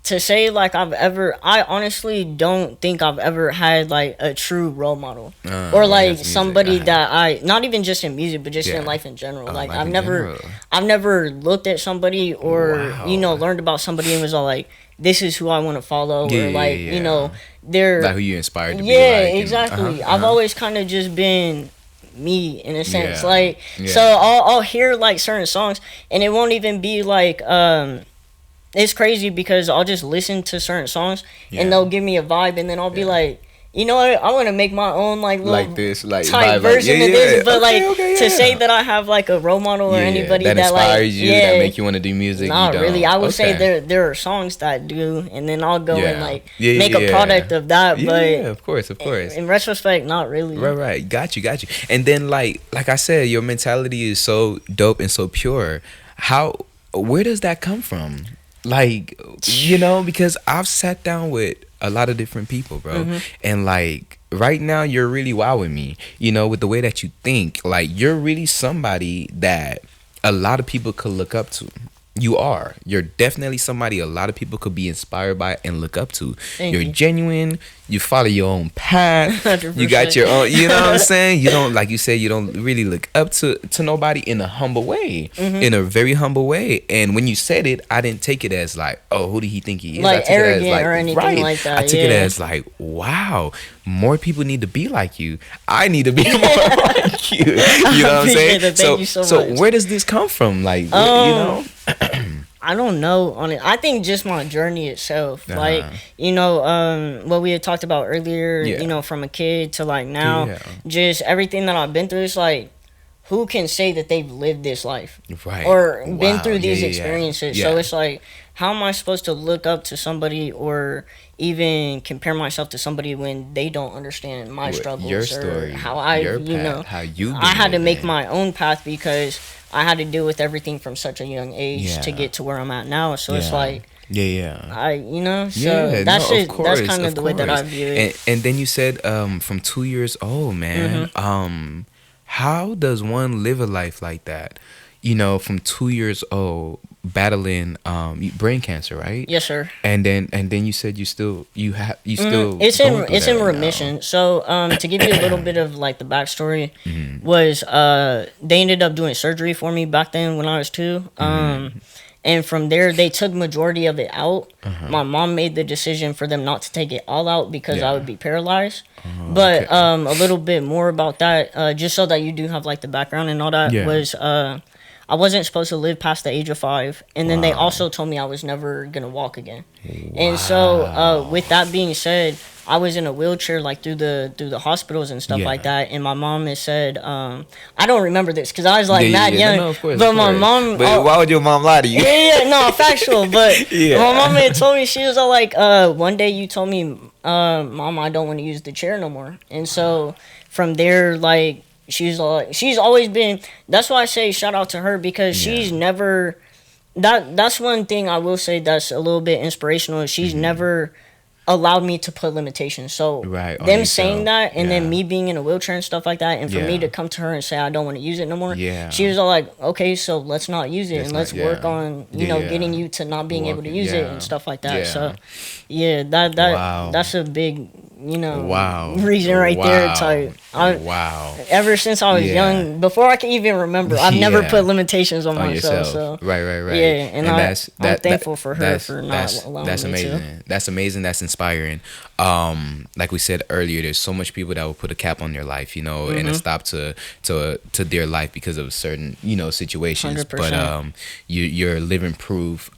To say like I honestly don't think I've ever had like a true role model or like somebody that I, not even just in music but just in life in general. Like I've never looked at somebody or you know, learned about somebody and was all like, this is who I want to follow or like you know, they're like who you inspired to be like. Exactly. I've always kind of just been me in a sense, like so I'll hear like certain songs and it won't even be like it's crazy because I'll just listen to certain songs and they'll give me a vibe and then I'll be like, you know what, I want to make my own like little like this like type version of this, but to say that I have like a role model or anybody that inspires like you, that make you want to do music. Not really. I would say there are songs that do, and then I'll go and like make a product of that. But of course. In retrospect, not really. Right. Got you. And then like I said, your mentality is so dope and so pure. Where does that come from? Like, you know, because I've sat down with a lot of different people, bro. And like right now you're really wowing me, you know, with the way that you think. Like you're really somebody that a lot of people could look up to. You're definitely somebody a lot of people could be inspired by and look up to. You're genuine. You follow your own path. 100%. You got your own, you know what I'm saying? You don't, like you said, you don't really look up to nobody in a humble way, in a very humble way. And when you said it, I didn't take it as like, oh, who did he think he is? Like I took arrogant it as like, or anything like that. I took it as like, wow, more people need to be like you. I need to be more like you. You know what I'm saying? Thank you so much. Where does this come from? Like, you know? I don't know on it. I think just my journey itself, like, you know, what we had talked about earlier, you know, from a kid to like now, just everything that I've been through. It's like, who can say that they've lived this life or been through these experiences? So it's like, how am I supposed to look up to somebody or even compare myself to somebody when they don't understand my struggles, your story, or how I, you know, how you I had to make my own path because I had to deal with everything from such a young age to get to where I'm at now. So it's like, I, you know, so that's it. That's kind of the way that I view it. And then you said from 2 years old, man. How does one live a life like that? You know, from 2 years old, battling brain cancer, right? Yes, sir. And then you said you still it's in remission. So to give you a little bit of like the backstory was they ended up doing surgery for me back then when I was 2. And from there, they took majority of it out. My mom made the decision for them not to take it all out because I would be paralyzed. But a little bit more about that, just so that you do have like the background and all that, was I wasn't supposed to live past the age of 5. And then they also told me I was never going to walk again. And so with that being said, I was in a wheelchair like through the hospitals and stuff like that, and my mom has said, I don't remember this because I was like mad young. No, of course, but my mom. But why would your mom lie to you? No, factual. But my mom had told me, she was all like, one day you told me, Mom, I don't want to use the chair no more, and so from there, like she's always been. That's why I say shout out to her because she's never. That's one thing I will say that's a little bit inspirational. She's never allowed me to put limitations. So Right, on them yourself. saying that, and then Yeah. me being in a wheelchair and stuff like that, and for me Yeah. to come to her and say I don't want to use it no more. Yeah. She was all like, okay, so let's not use it, Let's and not- let's work yeah. on you know Yeah. getting you to not being able to use it Yeah. and stuff like that. Yeah. So yeah, that Wow. that's a big Wow. reason right there. Wow. Type. Wow. Ever since I was Yeah. young, before I can even remember, I've never Yeah. put limitations on On myself. yourself. So Right. yeah, and I'm thankful for her for not allowing that's me amazing. to. That's amazing. That's inspiring. Like we said earlier, there's so much people that will put a cap on their life, and Mm-hmm. a stop to their life because of certain situations. 100%. But you're living proof.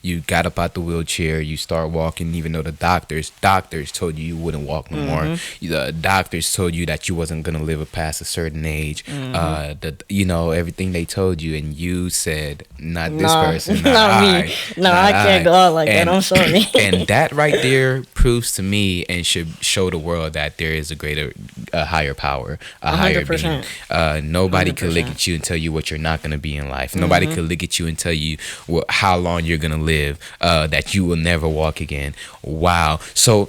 You got up out the wheelchair. You start walking, even though the doctors told you wouldn't walk no more. Mm-hmm. The doctors told you that you wasn't gonna live past a certain age. Mm-hmm. Everything they told you, and you said, "Not this Nah, person, not me. No, I can't go out like that. I'm sorry. And that right there proves to me and should show the world that there is a higher power, a higher being. 100%. Nobody can look 100%. at you and tell you what you're not gonna be in life. Nobody can look at you and tell you how long you're gonna live. That you will never walk again. Wow. So,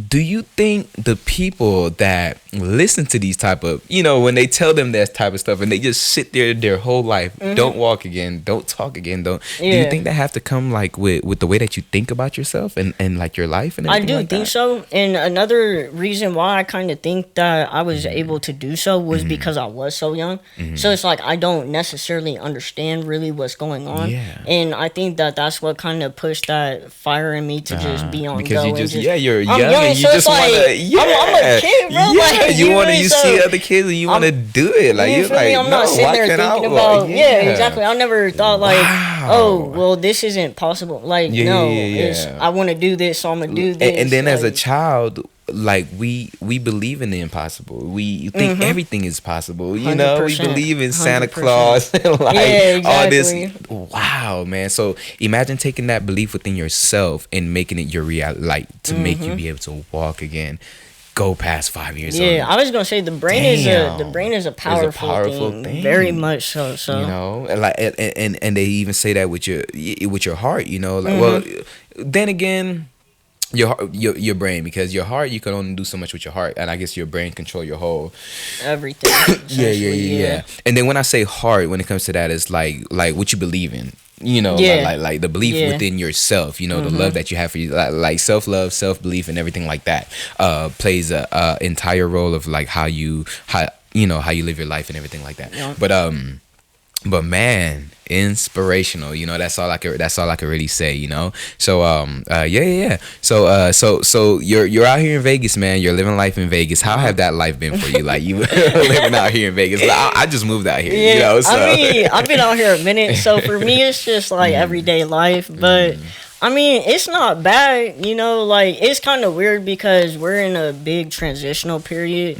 do you think the people that listen to these type of, when they tell them that type of stuff and they just sit there their whole life, don't walk again, don't talk again, do you Yeah. think that have to come like with the way that you think about yourself and like your life and I everything do like think that? so. And another reason why I kind of think that I was able to do so was because I was so young. So it's like I don't necessarily understand really what's going on. Yeah. And I think that that's what kind of pushed that fire in me to just be on because go. you and just you're I'm young and you so it's just want to I'm a kid, bro. Yeah, Like, you want to really, you so see other kids and you want to do it like you you're feel me? like I'm not sitting why there can't I thinking walk? about exactly. I never thought like, Wow. oh, well, this isn't possible. Like, Yeah, no, yeah. it's I want to do this, so I'm gonna do this. And then as a like, child, like we believe in the impossible. We think everything is possible. We 100%, believe in Santa 100%. Claus and like Yeah, all this. exactly. Wow, man. So imagine taking that belief within yourself and making it your reality, like to make you be able to walk again. Go past 5 years old. Yeah, I was gonna say the brain is a powerful, powerful thing. very much so. So And like and they even say that with your heart, like well, then again, your brain, because your heart, you can only do so much with your heart, and I guess your brain control your whole everything. yeah. And then when I say heart, when it comes to that, it's like what you believe in. Like the belief within yourself, the love that you have for you, like self-love, self-belief, and everything like that plays a entire role of like how you live your life and everything like that. Yeah. But man, inspirational. That's all I could really say. So yeah. So you're out here in Vegas, man. You're living life in Vegas. How have that life been for you? Like you living out here in Vegas. I just moved out here. Yeah, So. I mean, I've been out here a minute, so for me, it's just like everyday life. But I mean, it's not bad. Like it's kind of weird because we're in a big transitional period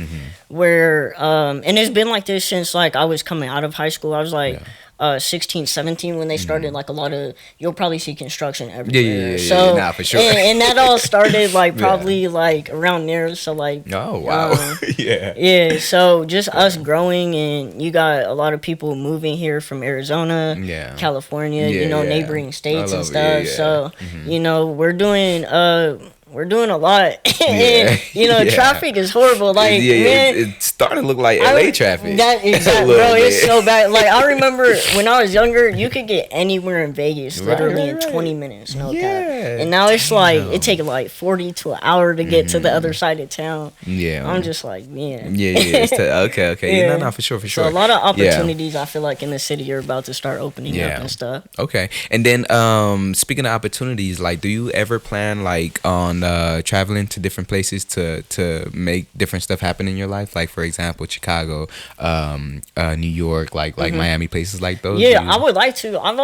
where, and it's been like this since like I was coming out of high school. I was like. 16, 17 when they started like a lot of, you'll probably see construction everywhere. Yeah. So Nah, for sure. and that all started like probably like around there. So like Oh wow. yeah, so just us growing, and you got a lot of people moving here from Arizona, California, neighboring states and stuff. So we're doing a lot. And traffic is horrible. Like man, it's starting to look like LA traffic. That exactly, bro. It's so bad. Like I remember when I was younger, you could get anywhere in Vegas literally in 20 minutes, no cap. And now it's like it takes like 40 to an hour to get to the other side of town. Yeah, I'm just like, man. Yeah. Okay. Yeah. No, for sure. So a lot of opportunities I feel like in the city are about to start opening up and stuff. Okay. And then speaking of opportunities, like do you ever plan like on traveling to different places to make different stuff happen in your life? Like for example, Chicago, New York, like Miami, places like those? Yeah, I would like to. I've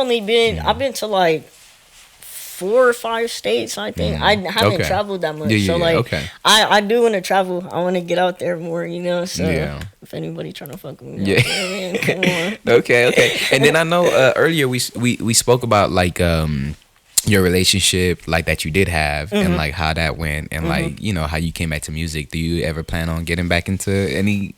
been to like 4 or 5 states, I think. I haven't traveled that much. I do want to travel. I want to get out there more, so if anybody trying to fuck with me, man, come on. Okay. And then I know earlier we spoke about like your relationship like that you did have and like how that went and like you know how you came back to music. Do you ever plan on getting back into any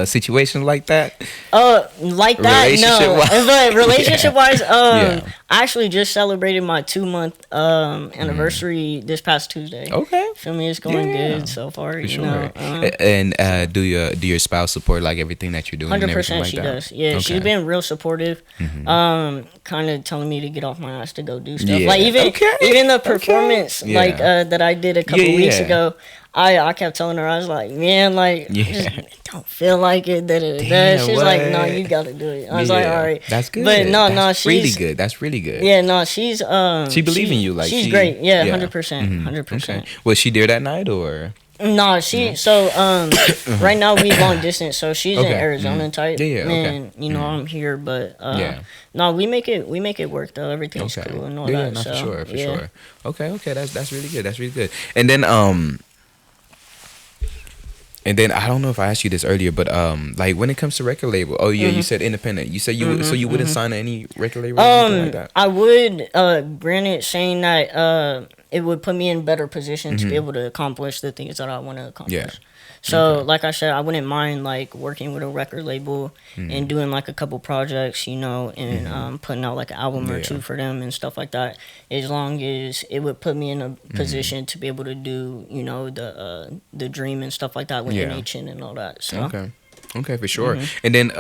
situation like that? Like that, no. But relationship wise, Yeah. I actually just celebrated my 2-month anniversary this past Tuesday. Okay. Feel me? It's going Yeah. good so far. For You sure. know, And do your spouse support like everything that you're doing? 100% like she that? does. Yeah, Okay. she's been real supportive. Kind of telling me to get off my ass to go do stuff. Yeah. Like even Okay. the performance Yeah. like that I did a couple Yeah, weeks yeah. ago. I kept telling her, I was like, man, like I Yeah. just don't feel like it. Damn, She's like, no, what? you gotta do it. I was like, Yeah. all right, That's good. But no, That's she's really good. That's really good. Yeah, no, she's She believe in you, like she's she- great. Yeah, yeah. 100%, 100%. Okay. Was she there that night or? No, so right now we long distance, so she's in Okay. Arizona type. Yeah, yeah, okay. And you know I'm here, but Yeah. no, we make it work though. Everything's Okay. cool and all Yeah, that. no, So, for yeah. sure. Okay, that's really good. That's really good. And then I don't know if I asked you this earlier, but like when it comes to record label, oh yeah, you said independent. You said you wouldn't sign any record label or anything like that. I would, granted, saying that it would put me in better position to be able to accomplish the things that I want to accomplish. Yeah. So, like I said, I wouldn't mind like working with a record label and doing like a couple projects, you know, and putting out like an album or Yeah. two for them and stuff like that. As long as it would put me in a position to be able to do, you know, the dream and stuff like that with Yeah. NHN and all that. So. Okay, for sure. And then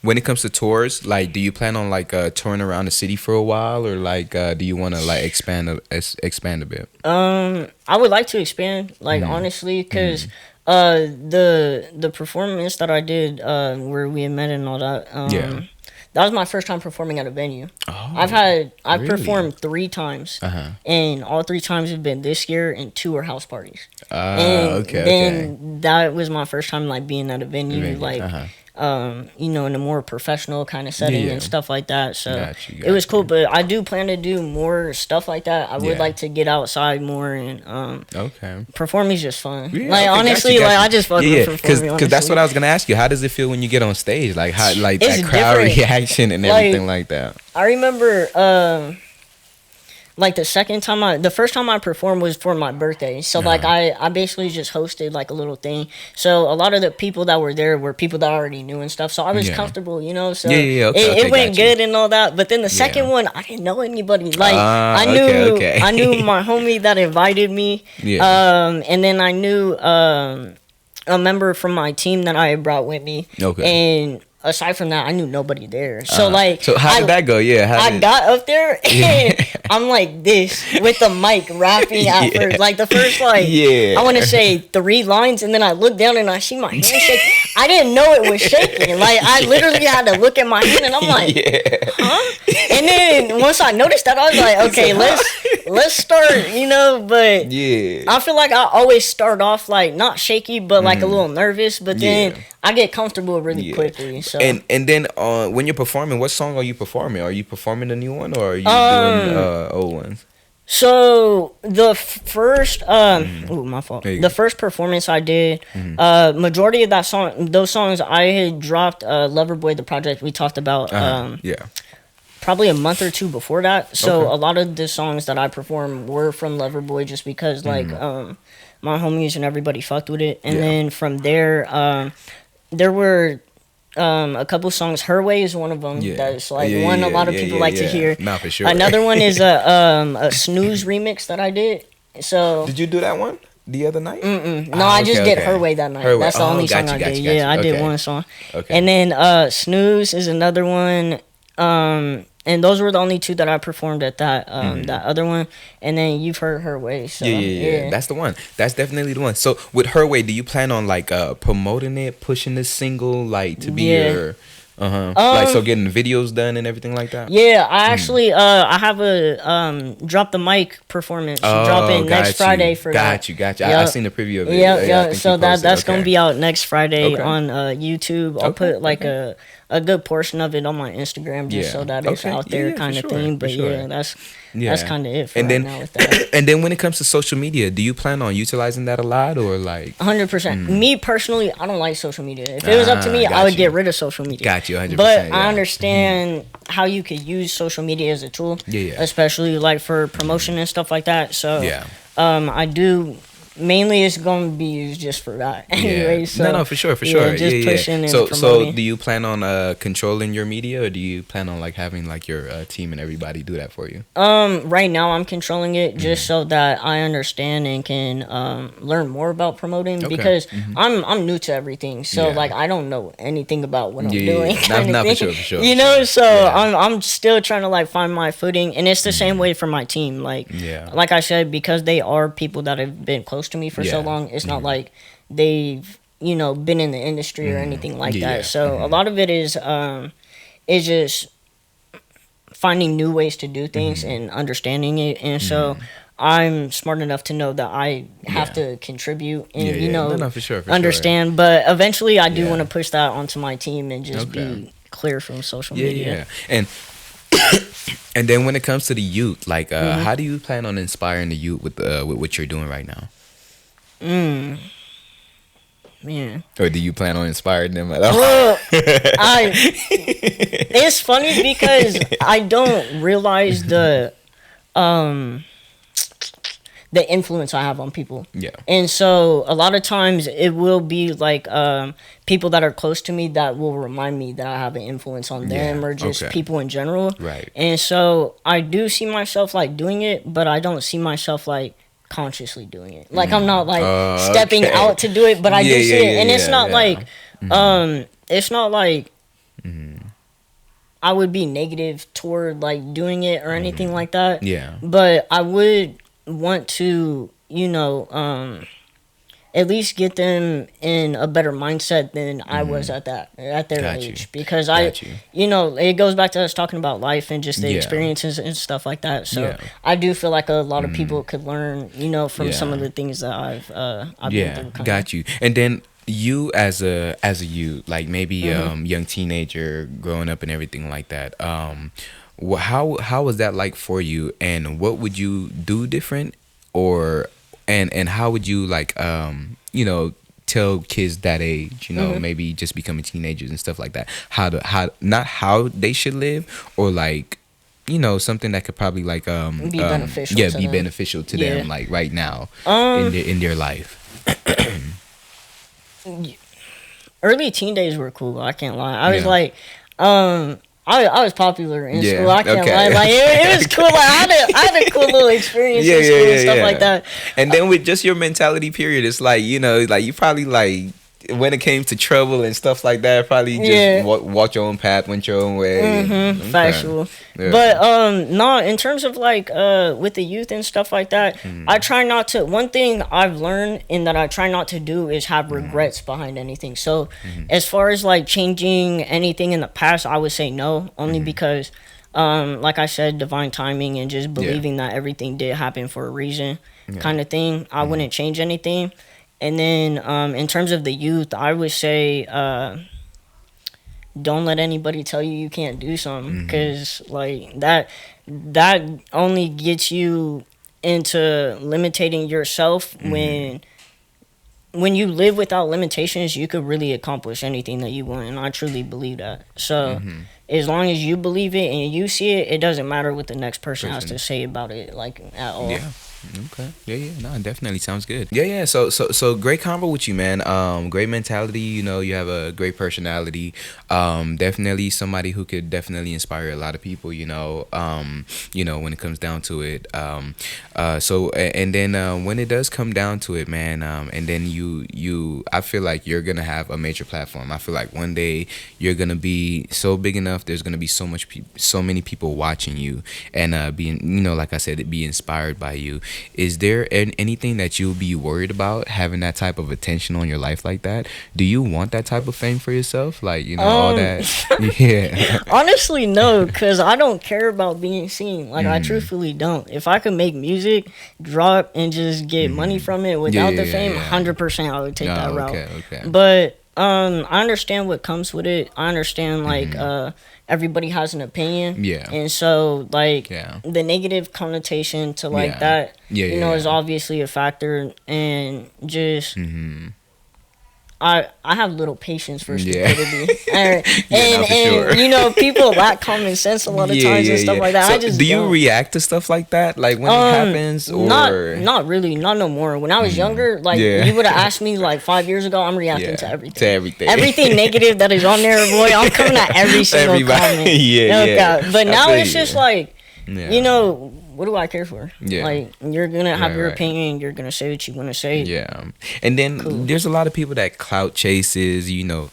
when it comes to tours, like, do you plan on like touring around the city for a while, or like do you want to like expand a bit? I would like to expand, like honestly, because the performance that I did where we had met and all that, that was my first time performing at a venue. Oh, I've really? performed 3 times, and all 3 times have been this year, and 2 are house parties. And then that was my first time like being at a venue, like you know, in a more professional kind of setting Yeah. and stuff like that. So Got you, it was cool, but I do plan to do more stuff like that. I would Yeah. like to get outside more and Okay. performing is just fun. Yeah, like okay, honestly, got you. like I just fuck with performing. Because that's what I was gonna ask you. How does it feel when you get on stage? Like how like It's that crowd different. reaction and Like, everything like that. I remember like the first time I performed was for my birthday. So like I basically just hosted like a little thing. So a lot of the people that were there were people that I already knew and stuff. So I was Yeah. comfortable, you know. So Yeah, okay, it went got you. good and all that. But then the second one, I didn't know anybody. Like I okay. I knew my homie that invited me. Yeah. And then I knew a member from my team that I had brought with me. Okay. And aside from that, I knew nobody there. So like, So how did that go? Yeah. I got up there and I'm like this with the mic rapping at Yeah. first. Like the first like Yeah. I want to say 3 lines and then I look down and I see my hand shake. I didn't know it was shaking. Like I literally had to look at my hand and I'm like, huh? And then once I noticed that I was like, okay, let's start, you know, but Yeah. I feel like I always start off like not shaky but like a little nervous, but then Yeah. I get comfortable really Yeah. quickly. So And then when you're performing, what song are you performing? Are you performing the new one or are you doing old ones? So the first ooh, my fault. There you The go. first performance I did, majority of those songs I had dropped Loverboy, the project we talked about Yeah. probably a month or 2 before that. So Okay. a lot of the songs that I performed were from Loverboy just because like my homies and everybody fucked with it. And Yeah. then from there there were a couple songs. Her Way is one of them. Yeah. That's like Yeah, one a yeah, lot of yeah, people yeah, like to yeah. hear. Nah, for sure. Another one is a Snooze remix that I did. So Did you do that one the other night? no, I just did Her Way that night. Her Way. That's the Oh, only song gotcha, I gotcha, did. gotcha. Yeah, I did Okay. one song. Okay. And then Snooze is another one. And those were the only 2 that I performed at that that other one. And then you've heard Her Way. So Yeah. That's the one. That's definitely the one. So with Her Way, do you plan on like promoting it, pushing this single, like to be Yeah. your like so getting videos done and everything like that? Yeah, I actually I have a drop the mic performance dropping got next you. Friday for that. Got you. I Yep. seen the preview of it. Yeah, I yeah. think So you posted. that's gonna Okay. be out next Friday Okay. on YouTube. I'll Okay, put like a a good portion of it on my Instagram, just so that it's out there, kind of thing. But that's kind of it for now with that. And then when it comes to social media, do you plan on utilizing that a lot, or like 100%? Me personally, I don't like social media. If it was up to me, I would get rid of social media. Got you, 100%. But I understand how you could use social media as a tool, especially like for promotion and stuff like that. So I do. Mainly, it's going to be used just for that anyway. Yeah. So, for sure. Just pushing and so promoting. do you plan on controlling your media, or do you plan on like having like your team and everybody do that for you? Right now I'm controlling it just so that I understand and can learn more about promoting because I'm new to everything. So like I don't know anything about what I'm doing. Not for sure. You know, so I'm still trying to like find my footing, and it's the same way for my team. Like I said, because they are people that have been close to me for so long, it's not like they've been in the industry or anything like that. So a lot of it is just finding new ways to do things and understanding it. And so I'm smart enough to know that I have to contribute and for sure, understand. But eventually I do want to push that onto my team and just be clear from social media. And then when it comes to the youth, like how do you plan on inspiring the youth with what you're doing right now? Man. Or do you plan on inspiring them at all? Well, it's funny because I don't realize the influence I have on people. Yeah. And so a lot of times it will be like people that are close to me that will remind me that I have an influence on them or just people in general. Right. And so I do see myself like doing it, but I don't see myself like consciously doing it. Like I'm not like stepping out to do it, but I do see it. And it's not like it's not like I would be negative toward like doing it or anything like that. Yeah. But I would want to, at least get them in a better mindset than I was at their age. Because it goes back to us talking about life and just the experiences and stuff like that. So I do feel like a lot of people could learn, from some of the things that I've been through. Got you. And then you as a youth, like maybe young teenager growing up and everything like that, how was that like for you, and what would you do different, or and how would you like tell kids that age, maybe just becoming teenagers and stuff like that, not how they should live, or like something that could probably like be beneficial beneficial to them like right now in their life. Early teen days were cool, I can't lie. I was like I was popular in school. I can't lie. Like it was cool. Like I had a cool little experience in school and stuff like that. And then with just your mentality, period, it's like like you probably like when it came to trouble and stuff like that, probably just walk your own path, went your own way. Factual. Yeah. But no, in terms of like with the youth and stuff like that, I try not to. One thing I've learned in that I try not to do is have regrets behind anything. So as far as like changing anything in the past, I would say no, only because like I said, divine timing and just believing that everything did happen for a reason, kind of thing. I wouldn't change anything. And then in terms of the youth, I would say don't let anybody tell you can't do something, because like that only gets you into limiting yourself. When you live without limitations, you could really accomplish anything that you want, and I truly believe that. So as long as you believe it and you see it, it doesn't matter what the next person has to say about it, like at all. Yeah. Okay. Yeah. No, definitely sounds good. Yeah. So great combo with you, man. Great mentality. You have a great personality. Definitely somebody who could definitely inspire a lot of people. When it comes down to it. So and then when it does come down to it, man. And then I feel like you're gonna have a major platform. I feel like one day you're gonna be so big enough. There's gonna be so many people watching you and being, like I said, be inspired by you. Is there anything that you'll be worried about having that type of attention on your life like that? Do you want that type of fame for yourself? Like, all that? Yeah. Honestly, no, because I don't care about being seen. Like, I truthfully don't. If I could make music, drop, and just get money from it without the fame, 100% I would take that route. Okay. But I understand what comes with it. I understand like everybody has an opinion. Yeah. And so like Yeah. the negative connotation to like Yeah. that, Yeah, you know, yeah, is yeah. obviously a factor, and just Mm-hmm. I have little patience for Yeah. stupidity. And, Yeah, no, for sure. you know, people lack common sense a lot of times and stuff like that. So I just do you don't. react to stuff like that, like when it happens, or Not really, not no more. When I was younger, like Yeah. you would have asked me like 5 years ago, I'm reacting Yeah, to everything. to everything. Everything negative that is on there, boy, I'm coming at every single Everybody. comment. Yeah, No yeah. doubt. But I now feel it's you. just like, Yeah. you know, what do I care for? Yeah. Like, you're gonna have Right, your right. opinion, you're gonna say what you wanna say. Yeah, and then Cool. there's a lot of people that clout chases, you know,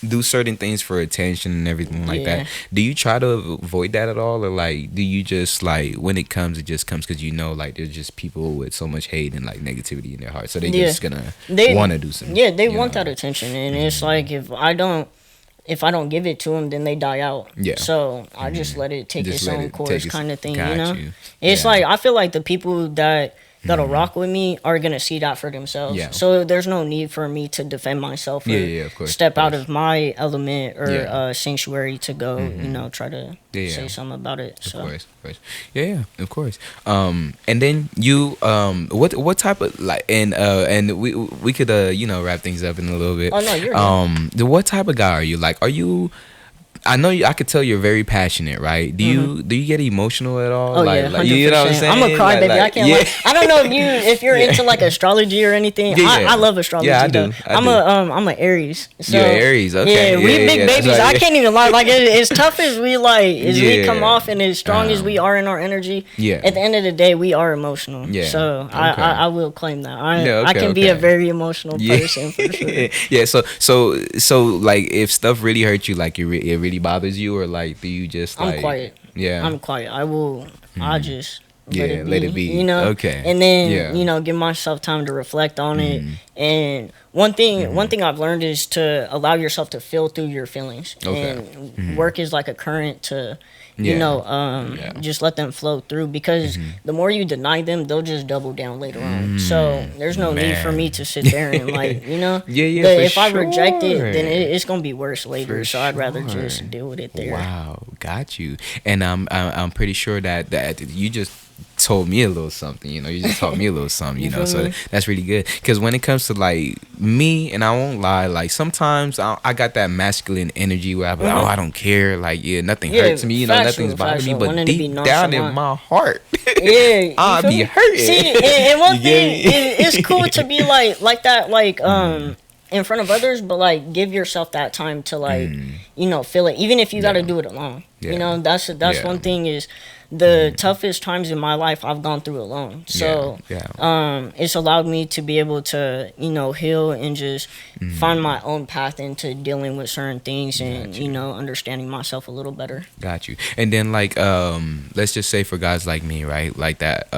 do certain things for attention and everything like Yeah. that. Do you try to avoid that at all, or like do you just like when it comes, it just comes because you know like there's just people with so much hate and like negativity in their heart, so they Yeah. just gonna They want to do something. Yeah, they you want know? that attention, and it's like if I don't give it to them, then they die out. Yeah. So I just let it take Just its let own it course, take its- kind of thing. got You know, you. it's Yeah. like I feel like the people that'll rock with me are gonna see that for themselves. Yeah. So there's no need for me to defend myself or Yeah, of course, step of out course. of my element or Yeah. sanctuary to go, you know, try to Yeah, say yeah. something about it. So. Of course. Yeah, of course. And then you, what type of like, and we could, you know, wrap things up in a little bit. Oh, no, you're good. What type of guy are you? Like, are you? I know I could tell you're very passionate, right? Do you get emotional at all? Oh like, yeah, 100%. You know what I'm saying? I'm a crybaby. Like, I can't. yeah. Lie. I don't know if you're into like astrology or anything. Yeah, I love astrology. Yeah, I though. do. I'm a Aries. So, You're Aries, okay. Yeah, we Yeah, big yeah, that's babies. right. I can't even lie. Like as tough as we we come Yeah. off, and as strong as we are in our energy. Yeah. At the end of the day, we are emotional. Yeah. So Okay. I will claim that. Yeah, I okay, can be a okay. very emotional person for sure. Yeah. So like, if stuff really hurts you, like it really bothers you, or like, do you just like? I'm quiet. Yeah. I'm quiet. I just Yeah, let it be. You know. Okay. And then Yeah. you know, give myself time to reflect on it. And one thing I've learned is to allow yourself to feel through your feelings. Okay. And work is like a current to. You Yeah. know, Yeah. just let them flow through, because the more you deny them, they'll just double down later on. So there's no need for Man. me to sit there and like, you know. Yeah, But for if I reject it, sure. then it's gonna be worse later. For So I'd rather sure. just deal with it there. Wow, got you. And I'm pretty sure that you just told me a little something. You know, you just taught me a little something. You know, feel so me? that's really good. Because when it comes to like me, and I won't lie, like sometimes I got that masculine energy where I'm like, oh, I don't care. Like, yeah, nothing Yeah, hurts me. You know, nothing's bothering me. factual, But wanting to be deep down in nonchalant. my heart, Yeah, you I'll feel be me? hurting. See, and one You get thing, me? it's cool to be like that, like in front of others, but like give yourself that time to like you know, feel it, even if you got to do it alone. Yeah. You know, that's Yeah. one thing is the toughest times in my life I've gone through alone. So Yeah. it's allowed me to be able to, you know, heal and just find my own path into dealing with certain things and you know, understanding myself a little better. Got you. And then like let's just say for guys like me, right? Like that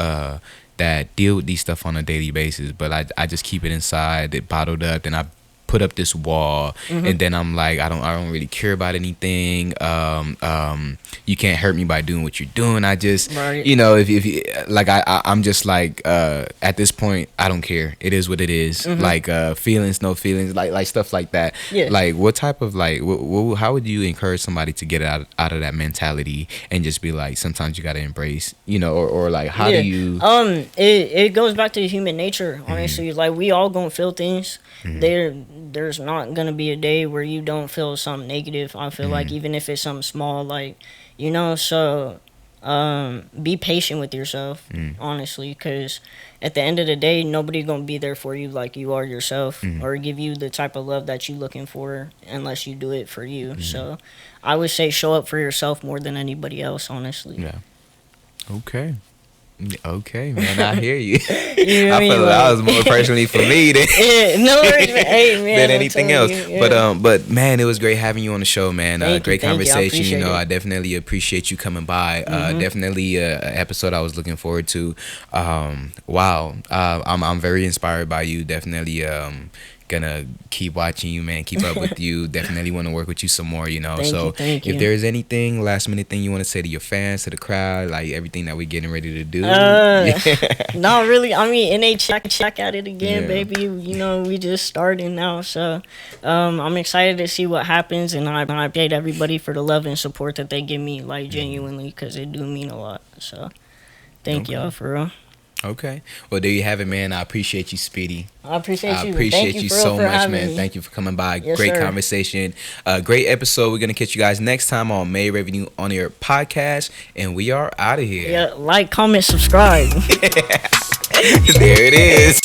that deal with these stuff on a daily basis, but I just keep it inside, it bottled up, and I put up this wall, and then I'm like, I don't really care about anything. You can't hurt me by doing what you're doing. I just Right. you know, if you like, I'm just like at this point I don't care. It is what it is. Like feelings, no feelings, like stuff like that. Yeah. Like what type of like how would you encourage somebody to get out of that mentality and just be like, sometimes you got to embrace, you know, or like how do you it goes back to human nature, honestly. Like we all gonna feel things. There's not gonna be a day where you don't feel something negative. I feel like even if it's something small, like, you know. So be patient with yourself, honestly, because at the end of the day, nobody gonna be there for you like you are yourself, or give you the type of love that you looking for unless you do it for you. So I would say show up for yourself more than anybody else, honestly. Yeah. Okay, man, I hear you. You know what I feel mean? that was more personally for me than, Yeah, no worries, man. Hey, man, than I'm anything else. telling you, yeah. But man, it was great having you on the show, man. Thank you, Great thank you. I conversation. You appreciate know, it. I definitely appreciate you coming by. Definitely an episode I was looking forward to. Wow, I'm very inspired by you. Definitely gonna keep watching you, man. Keep up with you. Definitely want to work with you some more. Thank you. If there's anything, last minute thing you want to say to your fans, to the crowd, like everything that we're getting ready to do. Not really. I mean, NA check at it again, baby. We just starting now, so I'm excited to see what happens, and I appreciate everybody for the love and support that they give me, like genuinely, because it do mean a lot. So thank y'all for real. Okay. Well, there you have it, man. I appreciate you, Speedy. I appreciate you. I appreciate you so much, man. Me. Thank you for coming by. Yes, great sir. conversation. Great episode. We're going to catch you guys next time on May Revenue On Air podcast. And we are out of here. Yeah, like, comment, subscribe. There it is.